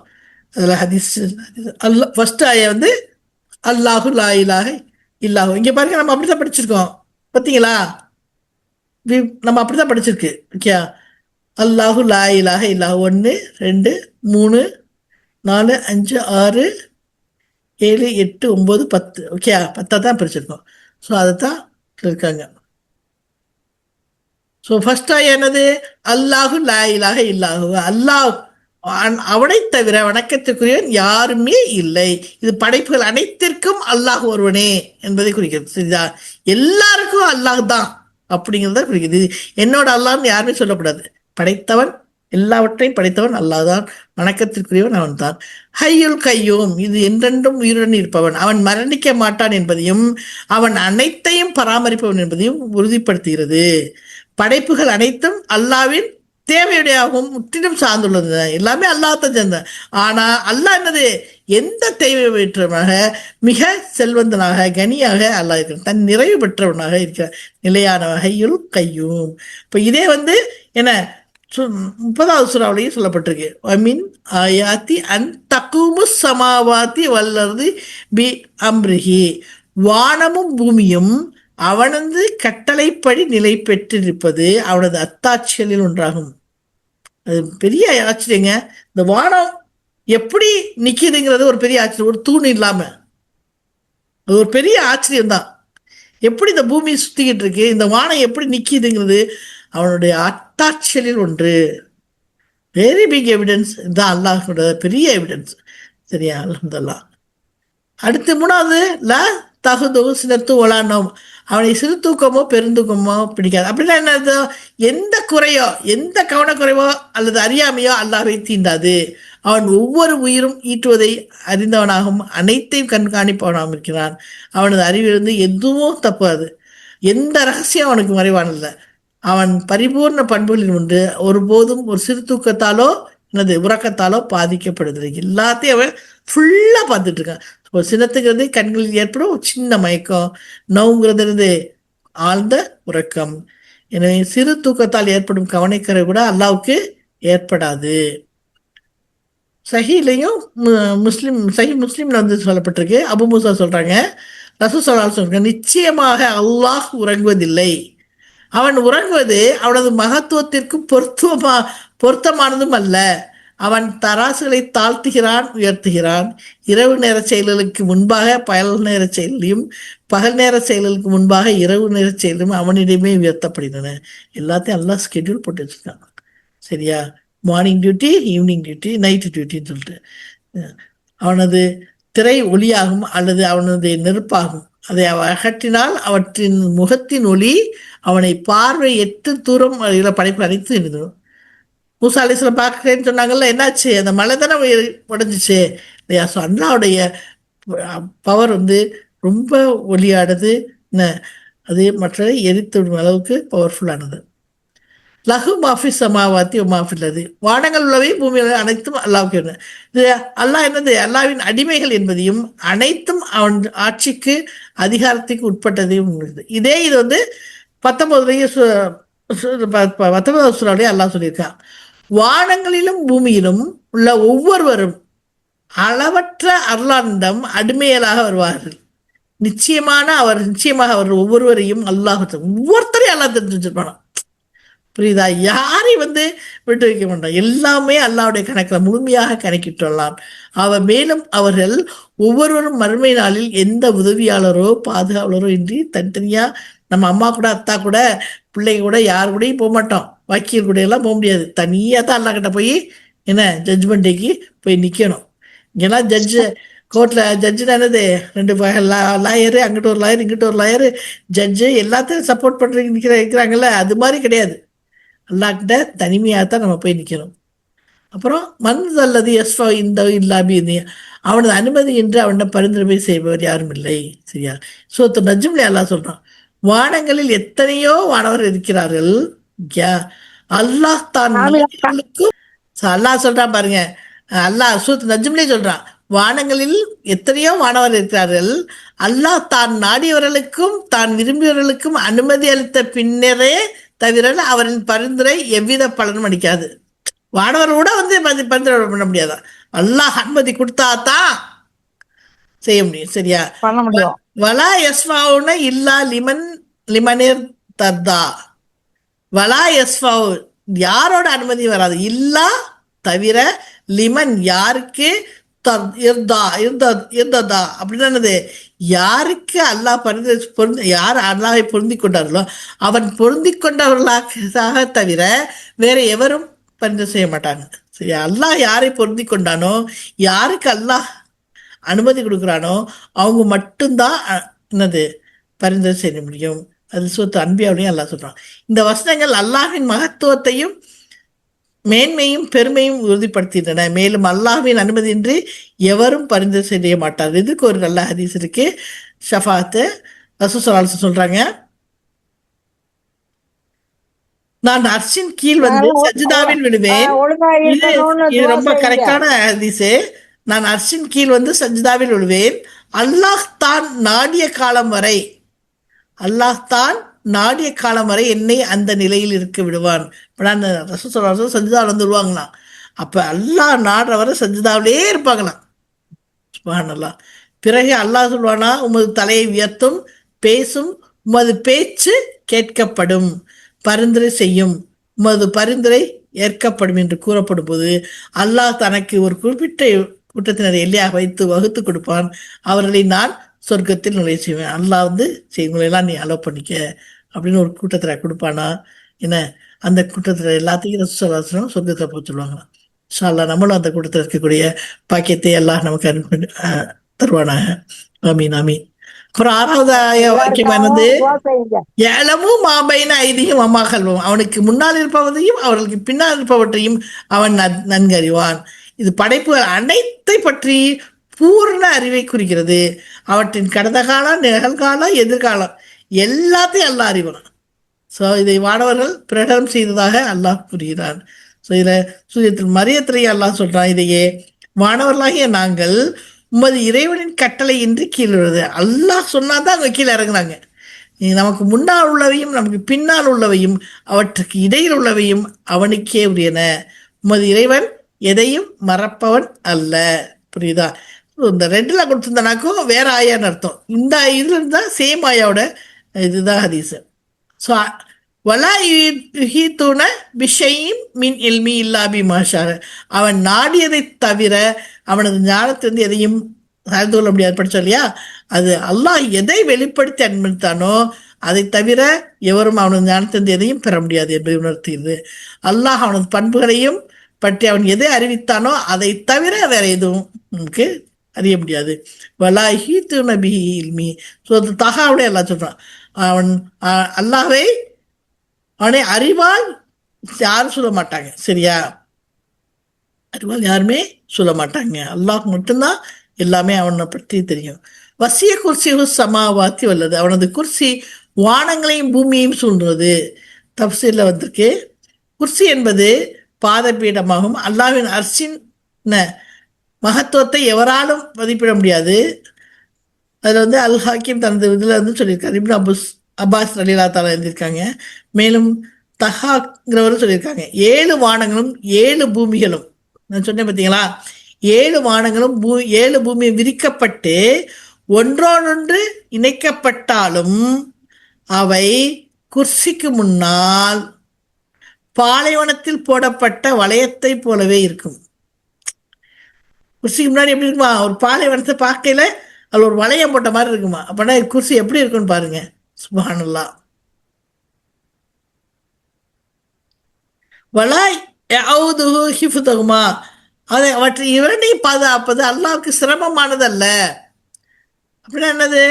A: அதில் ஹதீஸ் ஃபர்ஸ்ட் ஆயா வந்து அல்லாஹு லா இலாஹ இல்லாஹு. இங்கே பாருங்க, நம்ம அப்படிதான் படிச்சிருக்கோம் பார்த்தீங்களா? நம்ம அப்படிதான் படிச்சிருக்கு. ஓகே, அல்லாஹு லா இலாஹ இல்லாஹு 1 2 3 4 5 6 7 8 9 10. ஓகே, 10 தான் பிரிச்சிருக்கோம். ஸோ அதை தான் இருக்காங்க. ஸோ ஃபர்ஸ்ட் என்னது, அல்லாஹு லா இலாஹ இல்லாஹு, அல்லாஹ் அவனை தவிர வணக்கத்துக்குரியவன் யாருமே இல்லை. இது படைப்புகள் அனைத்திற்கும் அல்லாஹ் ஒருவனே என்பதை குறிக்கிறது. சரிதா? எல்லாருக்கும் அல்லாஹ் தான் அப்படிங்கிறத குறிக்கிறது. என்னோட அல்லாஹ்னு யாருமே சொல்லக்கூடாது. படைத்தவன், எல்லாவற்றையும் படைத்தவன் அல்லாஹ் தான், வணக்கத்திற்குரியவன் அவன் தான். ஹய்யுல் கையூம், இது என்றென்றும் உயிருடன் இருப்பவன், அவன் மரணிக்க மாட்டான் என்பதையும் அவன் அனைத்தையும் பராமரிப்பவன் என்பதையும் உறுதிப்படுத்துகிறது. படைப்புகள் அனைத்தும் அல்லாஹ்வின் தேவையுடையாகவும் முற்றிலும் சார்ந்துள்ளது. எல்லாமே அல்லாஹ் தான் சேர்ந்த. ஆனா அல்லாஹ் என்னது, எந்த தேவை பெற்றவனாக, மிக செல்வந்தனாக, கனியாக அல்லாஹ் இருக்கிறான், தன் நிறைவு பெற்றவனாக இருக்கிற நிலையான ஹய்யுல் கையூம். இப்போ இதே வந்து என்ன 30வது சூறாவிலையும் சொல்லப்பட்டிருக்கு. அமீன் ஆயாத்தி அன் தக்குமு சமாவாத்தி வல்லர்து பி அம்ரிஹி. வானமும் பூமியும் அவனது கட்டளைப்படி நிலை பெற்றிருப்பது அவனது அத்தாட்சிகளில் ஒன்றாகும். அது பெரிய ஆச்சரியங்க. இந்த வானம் எப்படி நிக்குதுங்கிறது ஒரு பெரிய ஆச்சரியம். ஒரு தூண் இல்லாம அது ஒரு பெரிய ஆச்சரியம் தான். எப்படி இந்த பூமி சுத்திக்கிட்டு இருக்கு, இந்த வானம் எப்படி நிக்குதுங்கிறது அவனுடைய அத்தாட்சிகளில் ஒன்று. Very big evidence. இதுதான் அல்லாஹோட பெரிய எவிடன்ஸ். சரியா? அல்ஹம்துலில்லாஹ். அடுத்து 3வது ல தகுது சினத்து ஒலானோம். அவனை சிறு தூக்கமோ பெருந்தூக்கமோ பிடிக்காது. அப்படின்னா என்ன அர்த்தம்? எந்த குறையோ, எந்த கவனக்குறைவோ அல்லது அறியாமையோ அல்லாஹ்வை தீண்டாது. அவன் ஒவ்வொரு உயிரும் ஈட்டுவதை அறிந்தவனாகவும் அனைத்தையும் கண்காணிப்பவனாகவும் இருக்கிறான். அவனது அறிவிலிருந்து எதுவும் தப்பாது. எந்த ரகசியம் அவனுக்கு மறைவானதில்லை. அவன் பரிபூர்ண பண்புகளில் உண்டு. ஒருபோதும் ஒரு சிறு தூக்கத்தாலோ என்னது உறக்கத்தாலோ பாதிக்கப்படுது. எல்லாத்தையும் அவன் ஃபுல்லாக பார்த்துட்டு இருக்கான். ஒரு சினத்துங்கிறது கண்களில் ஏற்படும் ஒரு சின்ன மயக்கம், நோவுங்கிறது ஆழ்ந்த உறக்கம். எனவே சிறு தூக்கத்தால் ஏற்படும் கவனக்குறை கூட அல்லாவுக்கு ஏற்படாது. சஹிலையும் சஹி முஸ்லீம்ல வந்து சொல்லப்பட்டிருக்கு. அபு மூசா சொல்றாங்க, ரசூல் ஸல்லல்லாஹு அலைஹி வஸல்லம் சொல்றாங்க, நிச்சயமாக அல்லாஹ் உறங்குவதில்லை. அவன் உறங்குவது அவனது மகத்துவத்திற்கு பொருத்தமானதும் அல்ல. அவன் தராசுகளை தாழ்த்துகிறான், உயர்த்துகிறான். இரவு நேர செயல்களுக்கு முன்பாக பகல் நேர செயலையும், பகல் நேர செயல்களுக்கு முன்பாக இரவு நேர செயலும் அவனிடமே உயர்த்தப்படுகின்றன. எல்லாத்தையும் எல்லாம் ஸ்கெட்யூல் போட்டு வச்சிருக்கான். சரியா? Morning duty, evening duty, night டியூட்டின்னு சொல்லிட்டு அவனது திரை ஒளியாகும் அல்லது அவனது நெருப்பாகும். அதை அகற்றினால் அவற்றின் முகத்தின் ஒளி அவனை பார்வை 8 தூரம் படைப்பு அனைத்து இருந்தோம். மூசா அலைஹிஸ்ஸலாம் பார்க்கறேன்னு சொன்னாங்கல்ல, என்னாச்சு? அந்த மலை தானே உடஞ்சிச்சு இல்லையா? ஸோ அல்லாவுடைய பவர் வந்து ரொம்ப ஒளியானது. என்ன அது மற்றதை எரித்து விடும் அளவுக்கு பவர்ஃபுல்லானது. லகு மாஃபி சமாவாத்தி மாஃபில்லது. வானங்கள் உள்ளவை பூமியில் அனைத்தும் அல்லாவுக்கு. இது அல்லாஹ் என்னது? அல்லாவின் அடிமைகள் என்பதையும் அனைத்தும் அவன் ஆட்சிக்கு அதிகாரத்துக்கு உட்பட்டதையும் உள்ளது. இதே இது வந்து 19வது சூறாவிலே அல்லாஹ் சொல்லியிருக்கான், வானங்களிலும் பூமியிலும் உள்ள ஒவ்வொருவரும் அளவற்ற அருளானந்தம் அடிமையலாக வருவார்கள். நிச்சயமாக அவர் ஒவ்வொருவரையும் அல்லாஹ் ஒவ்வொருத்தரையும் அல்லாஹ் தெரிஞ்சு வச்சிருப்பானோ. புரியுதா? யாரையும் வந்து விட்டு வைக்க மாட்டான். எல்லாமே அல்லாவுடைய கணக்கில் முழுமையாக கணக்கிட்டுள்ளான். மேலும் அவர்கள் ஒவ்வொருவரும் மறுமை நாளில் எந்த உதவியாளரோ பாதுகாவலரோ இன்றி தனித்தனியா, நம்ம அம்மா கூட அத்தா கூட பிள்ளைங்க கூட யாரு கூடயும் போக மாட்டோம். வக்கீல் கூட எல்லாம் போக முடியாது. தனியாக தான் அல்லா கிட்ட போய் என்ன ஜட்ஜ்மெண்ட் டேக்கு போய் நிற்கணும். இங்கெல்லாம் கோர்ட்டில் ஜட்ஜுனா என்னது? 2 லாயரு, அங்கிட்ட ஒரு லாயர், இங்கிட்ட ஒரு லாயரு, ஜட்ஜு எல்லாத்தையும் சப்போர்ட் பண்ணுறீங்க இருக்கிறாங்கல்ல, அது மாதிரி கிடையாது. அல்லாஹ்கிட்ட தனிமையாக தான் நம்ம போய் நிற்கணும். அப்புறம் அல்லது எஸ்வா இந்த இல்லாபி, அவனது அனுமதி என்று அவனை பரிந்துரை செய்பவர் யாரும் இல்லை. சரியா? சூரத்து நஜ்ம்ல அல்லாஹ் சொல்றான், வானங்களில் எத்தனையோ வானவர் இருக்கிறார்கள். அல்லாஹ் தான் அல்லாஹ் சொல்றான் பாருங்க. அல்லாஹ் சூரத்து நஜ்ம்லே சொல்றான், வானங்களில் எத்தனையோ வானவர் இருக்கிறார்கள். அல்லாஹ் தான் நாடியவர்களுக்கும் தான் விரும்பியவர்களுக்கும் அனுமதி அளித்த பின்னரே தவிர அவரின் பரிந்துரை எவ்வித பலனும் அளிக்காது. வானவர் கூட வந்து பரிந்துரை பண்ண முடியாதா? அல்லாஹ் அனுமதி கொடுத்தாதான் செய்ய முடியும். சரியா? வலா யஸ்வாவுன இல்லா லிமனேர் தர்தா. வலா யஸ்வாவு யாரோட அனுமதி வராது, இல்லா தவிர, லிமன் யாருக்கு, இருந்ததா அப்படின்னா என்னது? யாருக்கு அல்லாஹ் யார் அல்லாஹை பொருந்தி கொண்டார்களோ அவன் பொருந்தி கொண்டவர்களாக தவிர வேற எவரும் பரிந்துரை செய்ய மாட்டாங்க. சரியா? அல்லாஹ் யாரை பொருந்தி கொண்டானோ, யாருக்கு அல்லாஹ் அனுமதி கொடுக்குறானோ அவங்க மட்டும்தான் என்னது பரிந்துரை செய்ய முடியும். அது சூரத்து அன்பியாவுடையும் அல்லாஹ் சொல்றான். இந்த வசனங்கள் அல்லாஹின் மகத்துவத்தையும் மேன்மையும் பெருமையும் உறுதிப்படுத்துகின்றன. மேலும் அல்லாஹ்வின் அனுமதியின்றி எவரும் பரிந்துரை செய்ய மாட்டார். இதுக்கு ஒரு நல்ல ஹதீஸ் இருக்கு. ஷஃபாத்து ரசூல் ஸல்லல்லாஹு அலைஹி வஸல்லம் சொல்றாங்க, நான் அர்ஷின் கீழ் வந்து சஜ்தாவில் விழுவேன். இது ரொம்ப கரெக்டான ஹதீஸ். நான் அர்ஷின் கீழ் வந்து சஜ்தாவில் விழுவேன். அல்லாஹ் தான் நாடிய காலம் வரை, அல்லாஹ் தான் நாடிய காலம் வரை என்னை அந்த நிலையில் இருக்க விடுவான். அந்த ரசூல் ஸல்லல்லாஹு அலைஹி வஸல்லம் சஜ்ஜிதாவில் வந்துருவாங்களாம். அப்ப அல்லாஹ் நாடுற வரை சஜ்ஜிதாவிலே இருப்பாங்களாம். சுப்ஹானல்லாஹ். பிறகு அல்லாஹ் சொல்வானா, உமது தலையை உயர்த்தும், பேசும், உமது பேச்சு கேட்கப்படும், பரிந்துரை செய்யும், உமது பரிந்துரை ஏற்கப்படும் என்று கூறப்படும் போது அல்லாஹ் தனக்கு ஒரு குறிப்பிட்ட கூட்டத்தினரை எல்லையாக வைத்து வகுத்து கொடுப்பான். அவர்களை நான் சொர்க்கத்தில் நுழைய செய்வேன். அல்லாஹ் வந்து செய்யுங்களெல்லாம் நீ அலோவ் பண்ணிக்க அப்படின்னு ஒரு கூட்டத்தில் கொடுப்பானா என்ன? அந்த கூட்டத்தில் எல்லாத்தையும் ரசூல் ஸல்லல்லாஹு அலைஹி வஸல்லம் சொர்க்கத்தில் போக சொல்லுவாங்களாம். இன்ஷா அல்லாஹ் நம்மளும் அந்த கூட்டத்தில் இருக்கக்கூடிய பாக்கியத்தை எல்லாம் நமக்கு அனுப்பி தருவானாக. ஆமீன் ஆமீன். அப்புறம் 6வது வாக்கியம் என்னது?
B: துவா செய்யுங்க.
A: ஏலமும் மாபைன ஐதியும் அம்மாகல்வம், அவனுக்கு முன்னால் இருப்பவதையும் அவர்களுக்கு பின்னால் இருப்பவற்றையும் அவன் நன்கு அறிவான். இது படைப்புகள் அனைத்தை பற்றி பூர்ண அறிவை குறிக்கிறது. அவற்றின் கடந்த காலம், நிகழ்காலம், எதிர்காலம் எல்லாத்தையும் அல்லாஹ் அறிவான். ஸோ இதை வானவர்கள் பிரகடனம் செய்ததாக அல்லாஹ் கூறுகிறான். ஸோ இதில் சூரியத்தில் மரியத்திலேயே அல்லாஹ் சொல்றான், இதையே வானவர்களாகிய நாங்கள் உமது இறைவனின் கட்டளை இன்றி கீழே விழுது. அல்லாஹ் சொன்னாதான் அவங்க கீழே இறங்குறாங்க. நமக்கு முன்னால் உள்ளவையும் நமக்கு பின்னால் உள்ளவையும் அவற்றுக்கு இடையில் உள்ளவையும் அவனுக்கே உரியன. உமது இறைவன் எதையும் மறப்பவன் அல்ல. புரியுதா? இந்த 2ல் கொடுத்துருந்தனாக்கும் வேற ஆயான்னு அர்த்தம். இந்த இதுல இருந்தா சேம் ஆயாவோட இதுதான் ஹதீஸ். ஸோ வலா யுஹீதுன பிஷைஇம் மின் இல்மி இல்லா பிமா ஷா, அவன் நாடியதை தவிர அவனது ஞானத்திலிருந்து எதையும் அறிந்து கொள்ள முடியாது. படிச்சோம் இல்லையா? அது அல்லாஹ் எதை வெளிப்படுத்தி அனுமதித்தானோ அதை தவிர எவரும் அவனது ஞானத்திலிருந்து எதையும் பெற முடியாது என்பதை உணர்த்துகிறது. அல்லாஹ் அவனது பண்புகளையும் பற்றி அவன் எதை அறிவித்தானோ அதை தவிர வேற எதுவும் நமக்கு அறிய முடியாது. வலா யுஹீதுன பிஹி இல்மி. ஸோ அது தகாவுடைய எல்லாம் சொல்றான். அவன் அல்லாஹ்வை அவனை அறிவால் யாரும் சொல்ல மாட்டாங்க. சரியா? அறிவால் யாருமே சொல்ல மாட்டாங்க. அல்லாஹ் மட்டும்தான் எல்லாமே அவனை பற்றி தெரியும். வசிய குர்சிஹு சமாவாத்தி வல்லது, அவனது குர்சி வானங்களையும் பூமியையும் சூழ்ந்தது. தப்சீர்ல வந்திருக்கு. குர்சி என்பது பாதபீடமாகும். அல்லாஹ்வின் அர்ஷின் மகத்துவத்தை எவராலும் மதிப்பிட முடியாது. அதில் வந்து அல் ஹாக்கிம் தனது இதில் வந்து சொல்லியிருக்காரு. இப்னு அப்பாஸ் ரலியல்லாஹு தஆலா எழுதியிருக்காங்க. மேலும் தஹாங்கிறவரும் சொல்லியிருக்காங்க, 7 வானங்களும் 7 பூமிகளும், நான் சொன்னேன் பார்த்தீங்களா, 7 வானங்களும் 7 பூமியும் விரிக்கப்பட்டு ஒன்றோடொன்று இணைக்கப்பட்டாலும் அவை குர்சிக்கு முன்னால் பாலைவனத்தில் போடப்பட்ட வளையத்தை போலவே இருக்கும். குர்சிக்கு முன்னாடி எப்படி இருக்குமா? ஒரு பாலைவனத்தை பார்க்கையில அதில் ஒரு வளையம் போட்ட மாதிரி இருக்குமா? அப்படின்னா குர்சி எப்படி இருக்குன்னு பாருங்க. சுப்ஹானல்லாஹ். வலாய் யஊதுஹு ஹிஃப்துஹுமா, அதை அவற்றை இரண்டையும் பாதுகாப்பது அல்லாஹ்வுக்கு சிரமமானதல்ல. அப்படின்னா என்னது?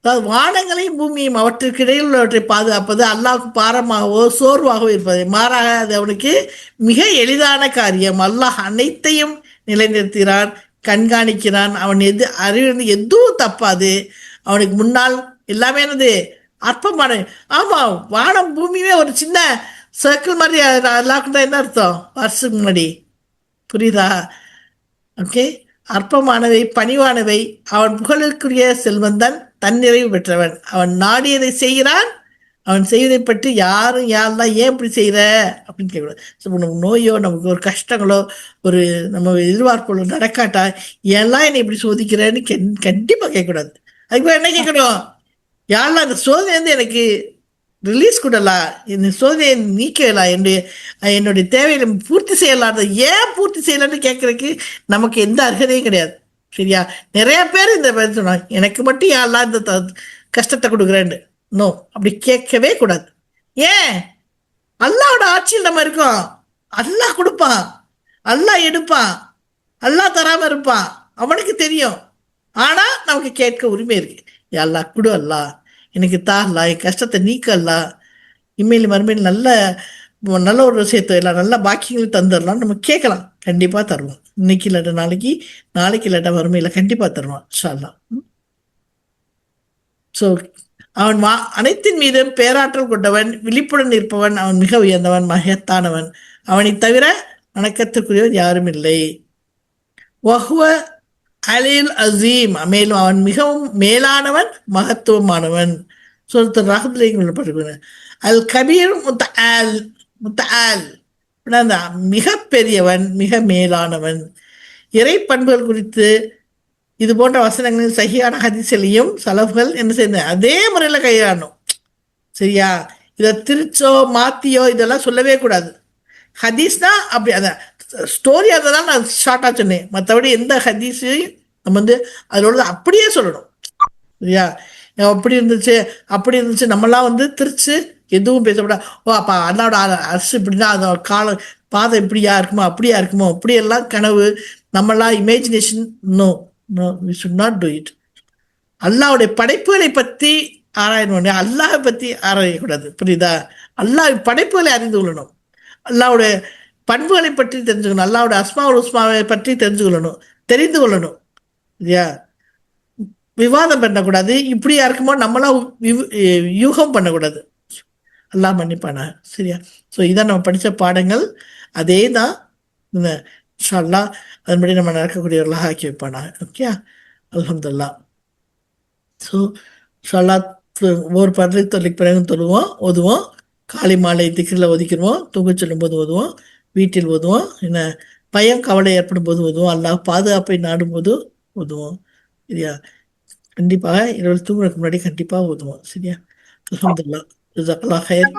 A: அதாவது வானங்களையும் பூமியும் அவற்றிற்கு இடையில் உள்ளவற்றை பாதுகாப்பது அல்லாஹ்வுக்கு பாரமாகவோ சோர்வாகவோ இருப்பது. மாறாக அது அவனுக்கு மிக எளிதான காரியம். அல்லாஹ் அனைத்தையும் நிலைநிறுத்துகிறான், கண்காணிக்கிறான். அவன் அறிவிலிருந்து எதுவும் தப்பாது. அவனுக்கு முன்னால் எல்லாமே என்னது? அற்பமான. ஆமா, வானம் பூமியுமே ஒரு சின்ன சர்க்கிள் மாதிரி அல்லாஹ்க்கு என்ன அர்த்தம்? வருஷத்துக்கு முன்னாடி. புரியுதா? ஓகே. அற்பமானவை, பணிவானவை. அவன் புகழுக்குரிய செல்வந்தன், தன்னிறைவு பெற்றவன். அவன் நாடியதை செய்கிறான். அவன் செய்வதை பற்றி யாரும் யாரெல்லாம் ஏன் இப்படி செய்கிற அப்படின்னு கேட்கக்கூடாது. ஸோ நமக்கு நோயோ நமக்கு ஒரு கஷ்டங்களோ ஒரு நம்ம எதிர்பார்ப்புகளோ நடக்காட்டா ஏன்லாம் என்னை இப்படி சோதிக்கிறேன்னு கண்டிப்பாக கேட்கக்கூடாது. அதுக்கு என்ன கேட்கணும்? யாரெல்லாம் அந்த சோதனை வந்து எனக்கு ரிலீஸ் கொடுக்கலாம், இந்த சோதனையை நீக்கலாம், என்னுடைய தேவையை பூர்த்தி செய்யலாத ஏன் பூர்த்தி செய்யலான்னு கேட்கறதுக்கு நமக்கு எந்த அர்ஹதையும் கிடையாது. சரியா? நிறைய பேர் இந்த மாதிரி சொன்னாங்க, எனக்கு மட்டும் யாரெல்லாம் இந்த கஷ்டத்தை கொடுக்குறேன்னு. நோ, அப்படி கேட்கவே கூடாது. ஏன்? அல்லாவோட ஆட்சியில் நம்ம இருக்கோம். அல்லாஹ் கொடுப்பான், அல்லாஹ் எடுப்பான், அல்லாஹ் தராம இருப்பான், அவனுக்கு தெரியும். ஆனா நமக்கு கேட்க உரிமை இருக்கு. அல்லாஹ் கொடு, அல்லாஹ் எனக்கு தாரலா, என் கஷ்டத்தை நீக்கல்லா, இம்மையில் மறுமையில் நல்ல ஒரு விஷயத்தை எல்லாம் நல்ல பாக்கியங்களை தந்துடலாம் நம்ம கேட்கலாம். கண்டிப்பா தருவான். இன்னைக்கு இல்லாட்ட நாளைக்கு, நாளைக்கு இல்லாட்ட மறுமையில கண்டிப்பா தருவான் இன்ஷா அல்லாஹ். ஸோ அவன் அனைத்தின் மீதும் பேராற்றல் கொண்டவன், விழிப்புடன் இருப்பவன், அவன் மிக உயர்ந்தவன், மகத்தானவன். அவனை தவிர வணக்கத்திற்குரியவர் யாரும் இல்லை. வஹுவ அலில் அசீம், மேலும் அவன் மிகவும் மேலானவன், மகத்துவமானவன். சூரத்து ரஹ்த்ல படிக்கிறேன். அல் கபீர் முத்தஆல் முத்தஆல் அப்படின்னா மிக பெரியவன், மிக மேலானவன். இறை பண்புகள் குறித்து இது போன்ற வசனங்களின் சகியான ஹதீஸ்களையும் சலஃப்கள் என்ன செய்யணும், அதே முறையில் கையாளணும். சரியா? இதை திரிச்சோ மாத்தியோ இதெல்லாம் சொல்லவே கூடாது. ஹதீஸ்னா அப்படி அதான் ஸ்டோரி, அதெல்லாம் நான் ஷார்ட்டாக சொன்னேன். மற்றபடி எந்த ஹதீஸையும் நம்ம வந்து அதோட அப்படியே சொல்லணும். சரியா? அப்படி இருந்துச்சு நம்மளாம் வந்து திருச்சு எதுவும் பேசக்கூடாது. ஓ அப்போ அண்ணாவோட அரசு இப்படின்னா அதோட பாதை இப்படியா இருக்குமோ அப்படியா இருக்குமோ அப்படியெல்லாம் கனவு நம்மளாம் imagination. No no, we should not do it. அல்லாவுடைய படைப்புகளை பற்றி ஆராயணும், அல்லாஹை பற்றி ஆராயக்கூடாது. புரியுதா? அல்லாஹ் படைப்புகளை அறிந்து கொள்ளணும், அல்லாவுடைய பண்புகளை பற்றி தெரிஞ்சுக்கணும், அல்லாவுடைய அஸ்மாவுல் உஸ்மாவை பற்றி தெரிந்து கொள்ளணும். இல்லையா? விவாதம் பண்ணக்கூடாது. இப்படியா இருக்குமோ நம்மளாம் யூகம் பண்ணக்கூடாது. அல்லாஹ் மன்னிப்பானா. சரியா? ஸோ இதான் நம்ம படித்த பாடங்கள். அதே தான் இன்ஷா அல்லாஹ் அதன்படி நம்ம நடக்கக்கூடியவர்களாக ஆக்கி வைப்பானா. ஓகே, அல்ஹம்துலில்லாஹ். ஸோ இன்ஷா அல்லாஹ் ஒவ்வொரு படத்துக்கு பிறகு ஓதுவோம். காலை மாலை திக்கிரில் ஒதுக்கிடுவோம், தூங்க சொல்லும் போது ஓதுவோம், வீட்டில் ஓதுவோம், என்ன பயம் கவலை ஏற்படும் போது ஓதுவோம், அல்லாஹ் பாதுகாப்பை நாடும் போது ஓதுவோம். சரியா? கண்டிப்பாக இரவு தூங்குறதுக்கு முன்னாடி கண்டிப்பாக ஓதுவோம். சரியா? அல்ஹம்துலில்லாஹ். ஜஸாக்கல்லாஹ் ஹைர்.